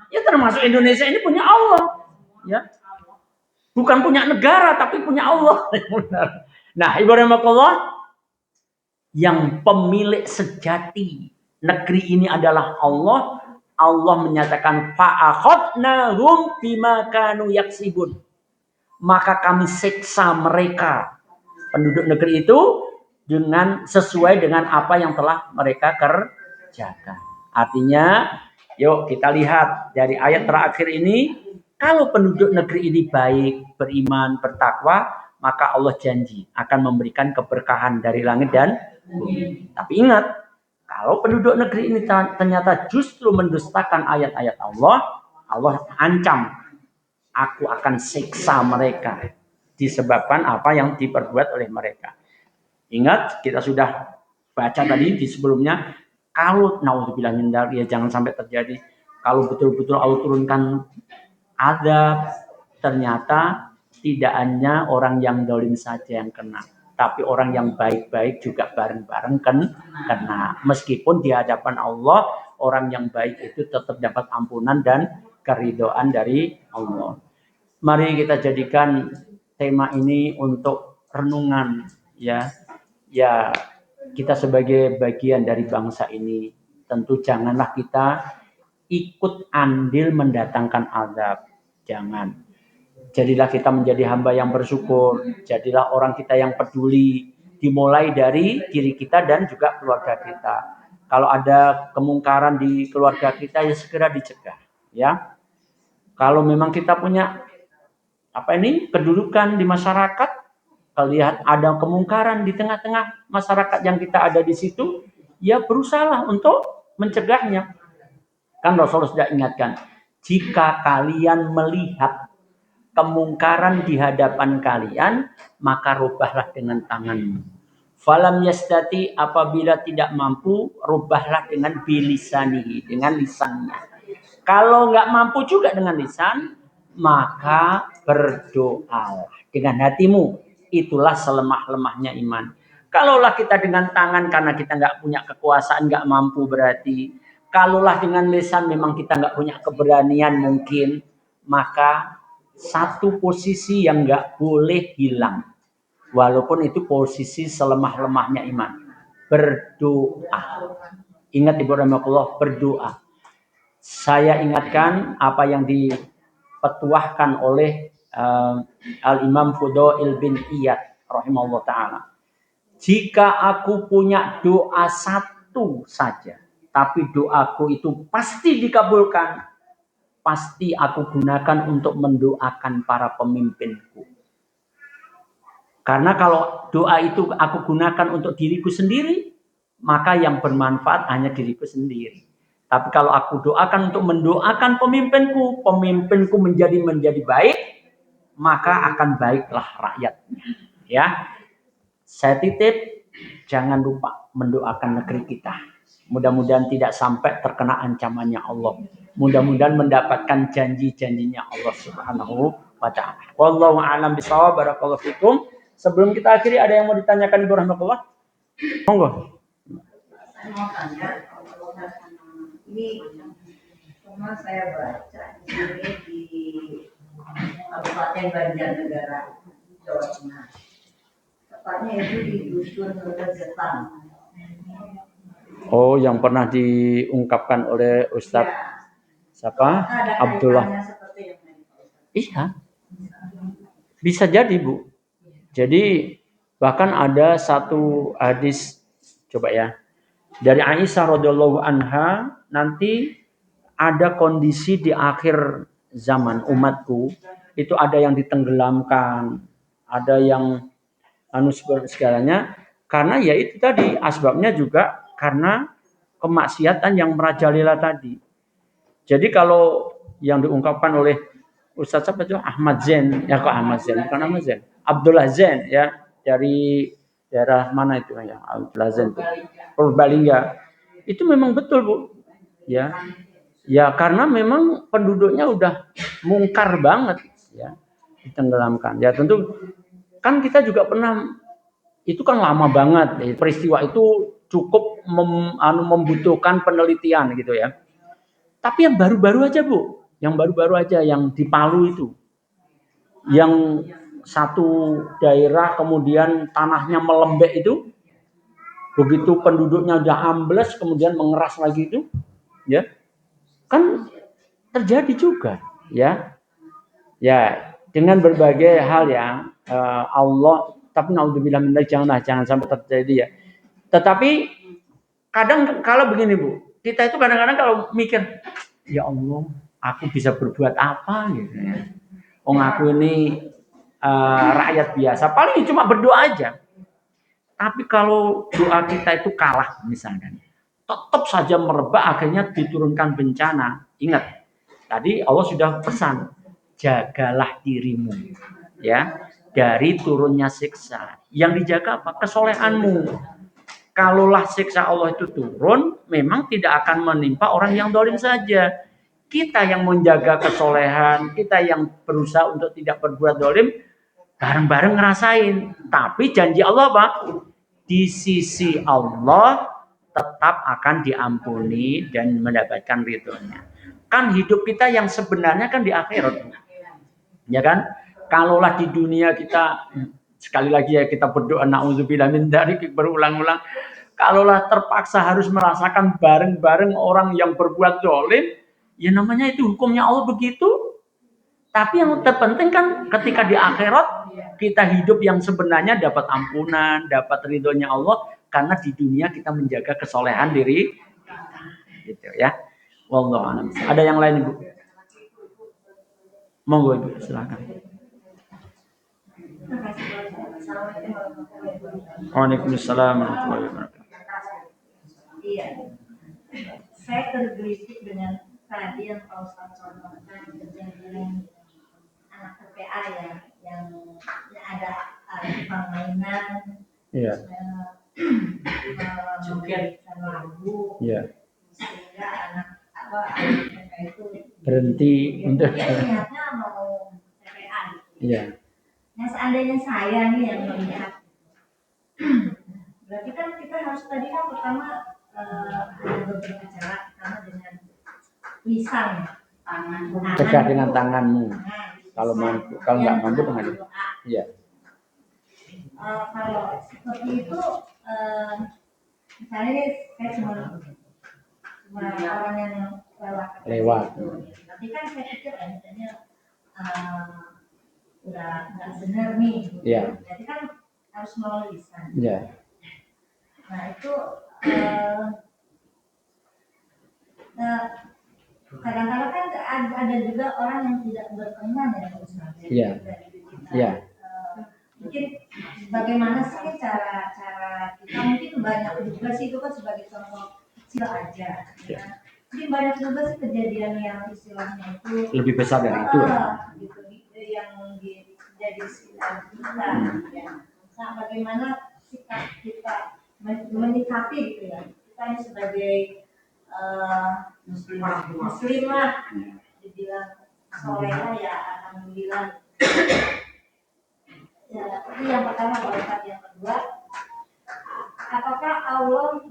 Speaker 1: Ya termasuk Indonesia ini punya Allah. Ya. Bukan punya negara, tapi punya Allah. Nah, Ibu rahmatullah, yang pemilik sejati negeri ini adalah Allah. Allah menyatakan fa'akhadnahum bima kanu yaksibun. Maka kami siksa mereka, penduduk negeri itu, dengan sesuai dengan apa yang telah mereka kerjakan. Artinya, yuk kita lihat dari ayat terakhir ini. Kalau penduduk negeri ini baik, beriman, bertakwa, maka Allah janji akan memberikan keberkahan dari langit dan bumi. Tapi ingat, kalau penduduk negeri ini ternyata justru mendustakan ayat-ayat Allah, Allah ancam, aku akan siksa mereka disebabkan apa yang diperbuat oleh mereka. Ingat, kita sudah baca tadi di sebelumnya, kalau naudzubillah min dzalik, ya jangan sampai terjadi. Kalau betul-betul Allah turunkan azab, ternyata tidak hanya orang yang zalim saja yang kena, tapi orang yang baik-baik juga bareng-bareng kena. Meskipun di hadapan Allah, orang yang baik itu tetap dapat ampunan dan keridhaan dari Allah. Mari kita jadikan tema ini untuk renungan, ya. Ya, kita sebagai bagian dari bangsa ini, tentu janganlah kita ikut andil mendatangkan azab. Jangan. Jadilah kita menjadi hamba yang bersyukur. Jadilah orang kita yang peduli. Dimulai dari diri kita dan juga keluarga kita. Kalau ada kemungkaran di keluarga kita, ya segera dicegah. Ya, kalau memang kita punya kedudukan di masyarakat, kalau lihat ada kemungkaran di tengah-tengah masyarakat yang kita ada di situ, ya berusaha untuk mencegahnya. Kan Rasulullah sudah ingatkan, jika kalian melihat kemungkaran di hadapan kalian, maka rubahlah dengan tanganmu. Falam yastati, apabila tidak mampu, rubahlah dengan bilisanihi, dengan lisannya. Kalau nggak mampu juga dengan lisan, maka berdoalah dengan hatimu. Itulah selemah-lemahnya iman. Kalaulah kita dengan tangan karena kita nggak punya kekuasaan, nggak mampu berarti. Kalaulah dengan lisan memang kita nggak punya keberanian mungkin, maka satu posisi yang nggak boleh hilang. Walaupun itu posisi selemah-lemahnya iman. Berdoa. Ingat Ibu Rahmatullah, berdoa. Saya ingatkan apa yang dipetuahkan oleh Al-Imam Fudail bin Iyad rahimahullah ta'ala. Jika aku punya doa satu saja, tapi doaku itu pasti dikabulkan, pasti aku gunakan untuk mendoakan para pemimpinku. Karena kalau doa itu aku gunakan untuk diriku sendiri, maka yang bermanfaat hanya diriku sendiri. Tapi kalau aku doakan untuk mendoakan pemimpinku, pemimpinku menjadi baik, maka akan baiklah rakyatnya. Ya, saya titip, jangan lupa mendoakan negeri kita. Mudah-mudahan tidak sampai terkena ancamannya Allah. Mudah-mudahan mendapatkan janji-janjinya Allah Subhanahu wa ta'ala. Wallahu a'lam bishawab. Barakallahu fikum. Sebelum kita akhiri, ada yang mau ditanyakan Ibu Rahmatullah? Monggo.
Speaker 3: Saya mau tanya, ini pernah saya baca di sini di Kabupaten Banjarnegara, Jawa Tengah. Tepatnya itu di Dusun Regetang.
Speaker 1: Oh, yang pernah diungkapkan oleh Ustadz siapa? Abdullah. Iya, bisa jadi Bu. Jadi bahkan ada satu hadis, coba ya, dari Aisyah radhiyallahu anha, nanti ada kondisi di akhir zaman umatku itu ada yang ditenggelamkan, ada yang segalanya, karena ya itu tadi asbabnya juga karena kemaksiatan yang merajalela tadi. Jadi kalau yang diungkapkan oleh Ustaz siapa itu Ahmad Zain, ya kok Ahmad Zain, bukan Ahmad Zain, Abdullah Zain ya, dari daerah mana itu ya, Abdullah Zain Purbalingga. Itu memang betul Bu. Ya. Ya karena memang penduduknya udah mungkar banget ya, ditenggelamkan. Ya tentu kan kita juga pernah, itu kan lama banget peristiwa itu, cukup membutuhkan penelitian gitu ya. Tapi yang baru-baru aja Bu, yang baru-baru aja yang di Palu itu, yang satu daerah kemudian tanahnya melembek itu, begitu penduduknya udah ambles kemudian mengeras lagi itu, ya kan terjadi juga, ya, ya dengan berbagai hal yang Allah, tapi naudzubillah min dzalik, jangan sampai terjadi ya. Tetapi kadang kalau begini Bu, kita itu kadang-kadang kalau mikir, ya Allah, aku bisa berbuat apa gitu ya. Aku ini rakyat biasa, paling cuma berdoa aja. Tapi kalau doa kita itu kalah misalnya, tetap saja merebak, akhirnya diturunkan bencana. Ingat, tadi Allah sudah pesan, jagalah dirimu ya dari turunnya siksa. Yang dijaga apa? Kesolehanmu. Kalaulah siksa Allah itu turun, memang tidak akan menimpa orang yang zalim saja. Kita yang menjaga kesolehan, kita yang berusaha untuk tidak berbuat zalim, bareng-bareng ngerasain. Tapi janji Allah apa? Di sisi Allah tetap akan diampuni dan mendapatkan ridhonya. Kan hidup kita yang sebenarnya kan di akhirat. Ya kan? Kalaulah di dunia kita, sekali lagi ya kita berdoa naudzubillah min dzalik berulang-ulang, kalaulah terpaksa harus merasakan bareng-bareng orang yang berbuat zalim, ya namanya itu hukumnya Allah begitu. Tapi yang terpenting kan ketika di akhirat kita hidup yang sebenarnya dapat ampunan, dapat ridhonya Allah karena di dunia kita menjaga kesolehan diri kita, gitu ya. Wallahu a'lam. Ada yang lain Ibu? Monggo Ibu, silakan. Waalaikumsalam warahmatullahi wabarakatuh.
Speaker 3: Iya, saya tergelitik dengan tadi yang Pak Ustadz contohkan kejadian anak TPA ya, yang ada tukang mainan,
Speaker 1: Iya.
Speaker 3: memberikan lagu,
Speaker 1: Iya.
Speaker 3: sehingga anak TPA itu
Speaker 1: Berhenti untuk
Speaker 3: dia niatnya mau TPA gitu.
Speaker 1: Iya.
Speaker 3: Nah seandainya saya nih yang melihat, berarti kan kita harus tadi kan pertama ada beberapa cara, pertama dengan lisan, tangan,
Speaker 1: Tegak dengan tanganmu. Kalau
Speaker 3: lisan.
Speaker 1: mampu, kalau nggak mampu dengan
Speaker 3: doa.
Speaker 1: Iya.
Speaker 3: Kalau seperti itu, misalnya saya cuma orang yang lewat. Tapi kan saya pikir misalnya udah nggak benar nih.
Speaker 1: Iya.
Speaker 3: Jadi kan harus melalui lisan.
Speaker 1: Iya.
Speaker 3: Nah itu kadang-kadang kan ada juga orang yang tidak berkenan ya Ustaz.
Speaker 1: Iya. Iya.
Speaker 3: Mungkin bagaimana sih cara kita, mungkin banyak juga sih itu kan sebagai contoh kecil aja. Ya. Mungkin banyak juga sih kejadian yang istilahnya itu
Speaker 1: Lebih besar dari itu.
Speaker 3: Gitu, yang jadi istilah kita. Ya. Nah bagaimana sikap kita menyikapi gitu ya, kita ini sebagai muslim lah, dibilang solehah ya alhamdulillah. Ya, itu yang pertama. Yang kedua, apakah Allah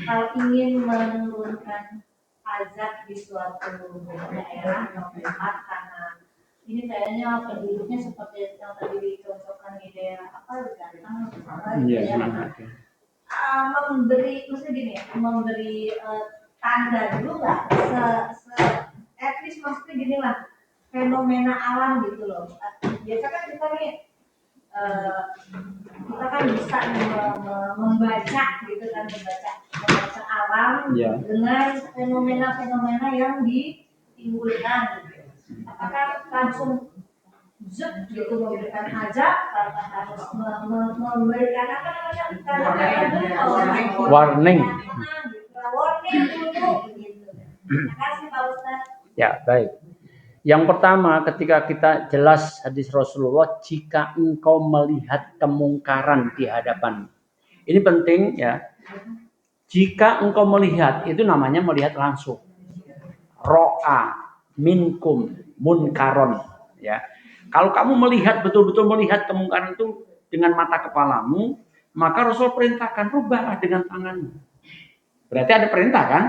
Speaker 3: kalau ingin menurunkan azab di suatu daerah atau tempat karena ini kayaknya penduduknya seperti yang tadi dicontohkan di daerah memberi, maksudnya gini ya, memberi tanda dulu nggak, at least maksudnya gini lah, fenomena alam gitu loh. Biasa kan kita nih kita kan bisa membaca gitu kan, membaca alam dengan fenomena-fenomena yang ditimbulkan. Apakah langsung zut gitu memberikan azab, apakah harus memberikan apa namanya
Speaker 1: warning
Speaker 3: dulu gitu. Terima kasih Pak Ustadz.
Speaker 1: Ya baik. Yang pertama, ketika kita jelas hadis Rasulullah, jika engkau melihat kemungkaran di hadapan, ini penting ya. Jika engkau melihat, itu namanya melihat langsung. Ro'a minkum munkaron, ya. Kalau kamu melihat, betul-betul melihat kemungkaran itu dengan mata kepalamu, maka Rasul perintahkan rubahlah dengan tanganmu. Berarti ada perintah kan?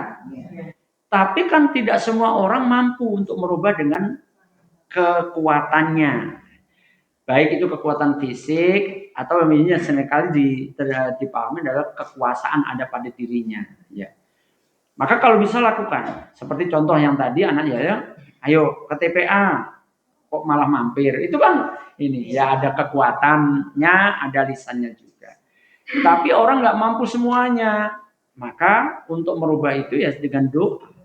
Speaker 1: Tapi kan tidak semua orang mampu untuk merubah dengan kekuatannya. Baik itu kekuatan fisik atau namanya seringkali dipahami adalah kekuasaan ada pada dirinya. Ya. Maka kalau bisa lakukan. Seperti contoh yang tadi anak ya, ayo ke TPA, kok malah mampir. Itu kan ini ya, ada kekuatannya, ada lisannya juga. Tapi orang nggak mampu semuanya. Maka untuk merubah itu ya dengan doa.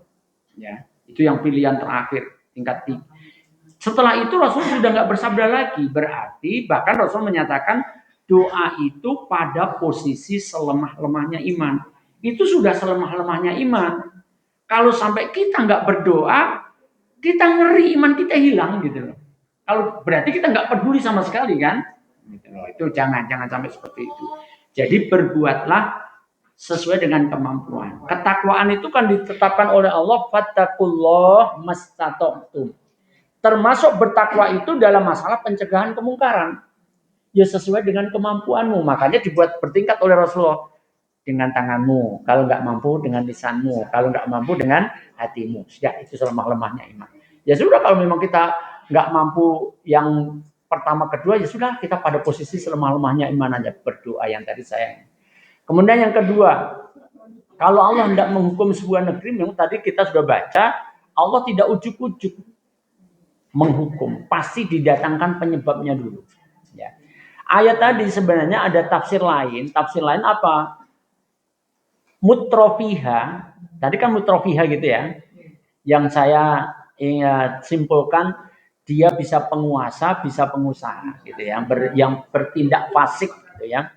Speaker 1: Ya, itu yang pilihan terakhir tingkat 3. Setelah itu Rasul sudah nggak bersabda lagi, berarti bahkan Rasul menyatakan doa itu pada posisi selemah-lemahnya iman. Itu sudah selemah-lemahnya iman. Kalau sampai kita nggak berdoa, kita ngeri iman kita hilang gitu loh. Kalau berarti kita nggak peduli sama sekali kan? Gitu loh. Itu jangan sampai seperti itu. Jadi berbuatlah sesuai dengan kemampuan. Ketakwaan itu kan ditetapkan oleh Allah, fattakullah mastata'tum. Termasuk bertakwa itu dalam masalah pencegahan kemungkaran. Ya sesuai dengan kemampuanmu. Makanya dibuat bertingkat oleh Rasulullah. Dengan tanganmu. Kalau nggak mampu dengan lisanmu. Kalau nggak mampu dengan hatimu. Sudah, itu selemah-lemahnya iman. Ya sudah, kalau memang kita nggak mampu yang pertama kedua, ya sudah, kita pada posisi selemah-lemahnya iman aja. Berdoa yang tadi saya. Kemudian yang kedua, kalau Allah hendak menghukum sebuah negeri, memang tadi kita sudah baca, Allah tidak ujuk-ujuk. menghukum, pasti didatangkan penyebabnya dulu. Ya. Ayat tadi sebenarnya ada tafsir lain. Tafsir lain apa? Mutrofiha. Tadi kan mutrofiha gitu ya. Yang saya simpulkan, dia bisa penguasa, bisa pengusaha gitu ya. Yang bertindak fasik gitu ya.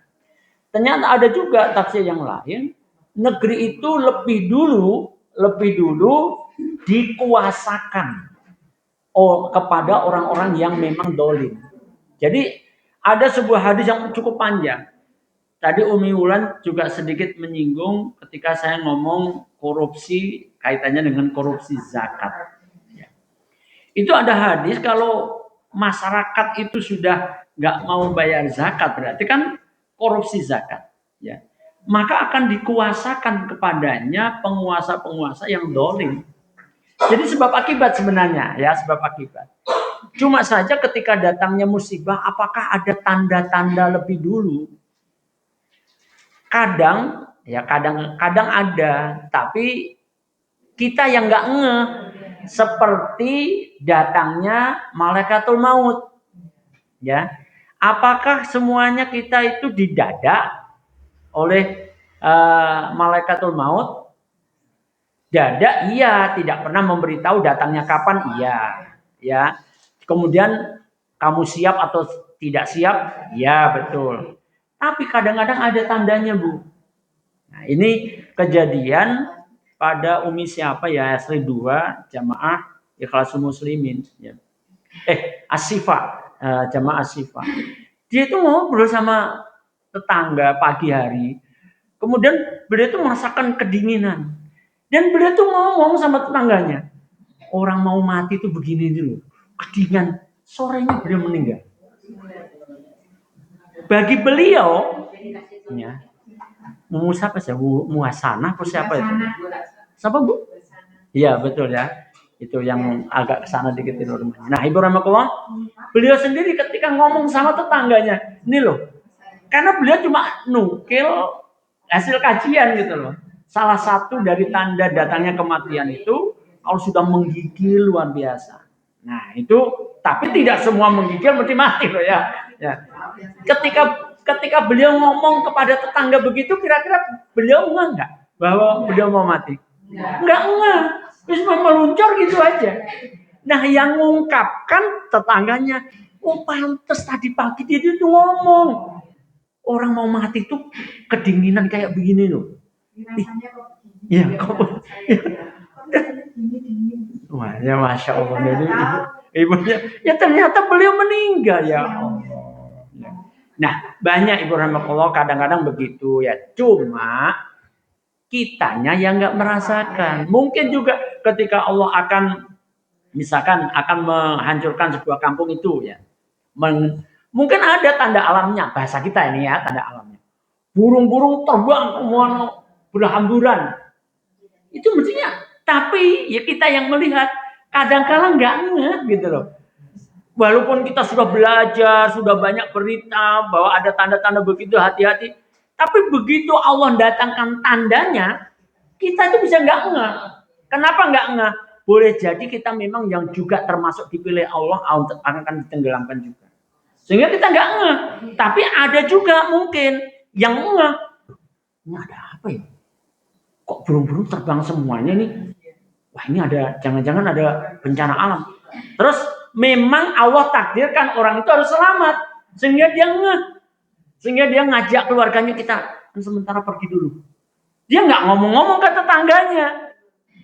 Speaker 1: Ternyata ada juga tafsir yang lain. Negeri itu lebih dulu dikuasakan kepada orang-orang yang memang dolim. Jadi ada sebuah hadis yang cukup panjang. Tadi Umi Wulan juga sedikit menyinggung ketika saya ngomong korupsi kaitannya dengan korupsi zakat. Ya. Itu ada hadis kalau masyarakat itu sudah nggak mau bayar zakat, berarti kan korupsi zakat. Ya. Maka akan dikuasakan kepadanya penguasa-penguasa yang dolim. Jadi sebab akibat sebenarnya, ya sebab akibat. Cuma saja ketika datangnya musibah, apakah ada tanda-tanda lebih dulu? Kadang ada, tapi kita yang nggak ngeh. Seperti datangnya malaikatul maut. Ya, apakah semuanya kita itu didadak oleh malaikatul maut? Dadak iya, tidak pernah memberitahu datangnya kapan iya, ya. Kemudian kamu siap atau tidak siap? Ya, betul. Tapi kadang-kadang ada tandanya, Bu. Nah, ini kejadian pada Umi siapa ya? Asri 2 Jamaah Ikhlasul Muslimin, ya. Asyifa, Jamaah Asyifa. Dia itu ngobrol sama tetangga pagi hari. Kemudian beliau itu merasakan kedinginan. Dan beliau tuh ngomong sama tetangganya, orang mau mati tuh begini dulu, kedinginan, sorenya beliau meninggal. Bagi beliau, ya, siapa sih? Muasana apa siapa itu? Siapa, Bu? Iya, betul ya. Itu yang agak kesana dikit itu rumahnya. Nah, Ibu Rahmatullah, beliau sendiri ketika ngomong sama tetangganya, ini loh, karena beliau cuma nukil hasil kajian gitu loh. Salah satu dari tanda datangnya kematian itu kalau sudah menggigil luar biasa. Nah itu, tapi tidak semua menggigil mesti mati loh ya. Ketika beliau ngomong kepada tetangga begitu, kira-kira beliau enggak bahwa beliau mau mati? Enggak. Terus meluncur gitu aja. Nah yang mengungkapkan tetangganya, oh pantes tadi pagi dia itu ngomong. Orang mau mati itu kedinginan kayak begini loh. Iya, kok. Wah, ya Masya Allah. Jadi ibunya, ya ternyata beliau meninggal ya Allah. Nah, banyak Ibu Rahmatullah kadang-kadang begitu ya. Cuma kitanya yang nggak merasakan. Mungkin juga ketika Allah akan, misalkan akan menghancurkan sebuah kampung itu ya. Mungkin ada tanda alamnya, bahasa kita ini ya, tanda alamnya. Burung-burung terbang kemana berhamburan. Itu mestinya, tapi ya kita yang melihat kadang-kala nggak ngeh gitu loh. Walaupun kita sudah belajar, sudah banyak berita bahwa ada tanda-tanda begitu, hati-hati. Tapi begitu Allah datangkan tandanya, kita itu bisa nggak ngeh. Kenapa nggak ngeh? Boleh jadi kita memang yang juga termasuk dipilih Allah akan ditenggelamkan juga. Sehingga kita nggak ngeh. Tapi ada juga mungkin yang ngeh. Ini ada apa ya? Kok burung-burung terbang semuanya nih? Wah ini ada, jangan-jangan ada bencana alam. Terus memang Allah takdirkan orang itu harus selamat. Sehingga dia ngeh. Sehingga dia ngajak keluarganya, kita sementara pergi dulu. Dia nggak ngomong-ngomong ke tetangganya.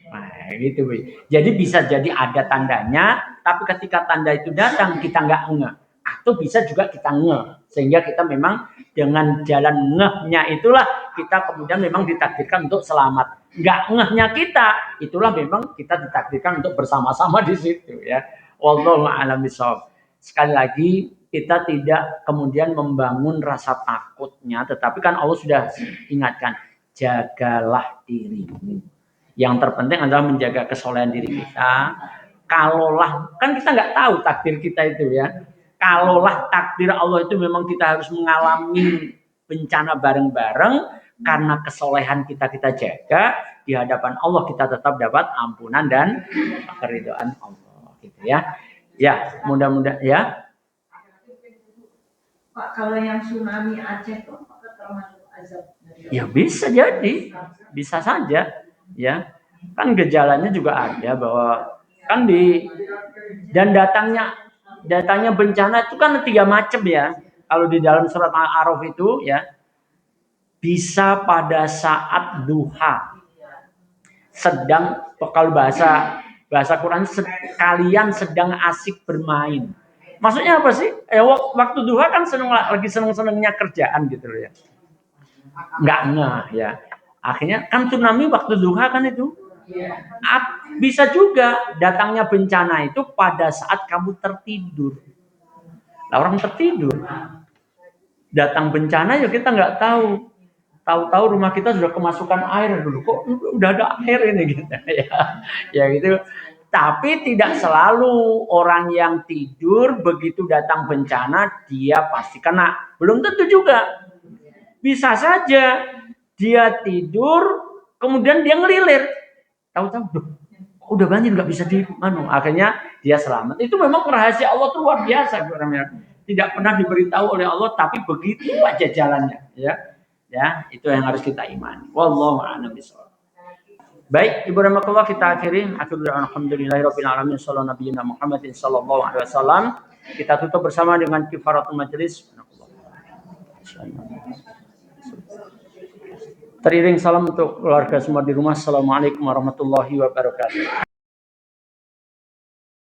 Speaker 1: Nah gitu. Jadi bisa jadi ada tandanya, tapi ketika tanda itu datang kita nggak ngeh. Atau bisa juga kita ngeh. Sehingga kita memang dengan jalan ngehnya itulah kita kemudian memang ditakdirkan untuk selamat. Nggak ngehnya kita, itulah memang kita ditakdirkan untuk bersama-sama di situ ya. Wallahu a'lam bishawab. Sekali lagi kita tidak kemudian membangun rasa takutnya, tetapi kan Allah sudah ingatkan, jagalah dirimu. Yang terpenting adalah menjaga kesolehan diri kita. Kalaulah, kan kita nggak tahu takdir kita itu ya. Kalaulah takdir Allah itu memang kita harus mengalami bencana bareng-bareng, karena kesolehan kita jaga, di hadapan Allah kita tetap dapat ampunan dan keridhaan Allah gitu ya. Ya, mudah-mudahan ya.
Speaker 3: Pak, kalau yang tsunami Aceh itu apakah termasuk azab dari
Speaker 1: Ya bisa jadi, bisa saja, ya. Kan gejalanya juga ada bahwa kan dan datangnya bencana itu kan 3 macam ya. Kalau di dalam surat Al-A'raf itu ya, bisa pada saat duha. Kalau bahasa Quran kalian sedang asik bermain. Maksudnya apa sih? Waktu duha kan lagi seneng-senengnya kerjaan gitu loh ya. Nggak ngeh ya. Akhirnya kan tsunami waktu duha kan itu. Bisa juga datangnya bencana itu pada saat kamu tertidur. Nah, orang tertidur. Datang bencana ya kita nggak tahu. Tahu-tahu rumah kita sudah kemasukan air dulu. Kok udah ada air ini gitu ya. Ya gitu. Tapi tidak selalu orang yang tidur begitu datang bencana dia pasti kena. Belum tentu juga. Bisa saja dia tidur kemudian dia ngelilir. Tahu-tahu udah banjir nggak bisa akhirnya dia selamat. Itu memang rahasia Allah tuh luar biasa orangnya. Tidak pernah diberitahu oleh Allah tapi begitu aja jalannya ya. Ya, itu yang harus kita imani. Wallahu a'lam bishawab. Baik, Ibu rahmatullah kita akhiri. Alhamdulillahirabbil alamin sallallahu nabiyina Muhammadin sallallahu alaihi wasallam. Kita tutup bersama dengan kifaratul majelis. Teriring salam untuk keluarga semua di rumah. Assalamualaikum warahmatullahi wabarakatuh.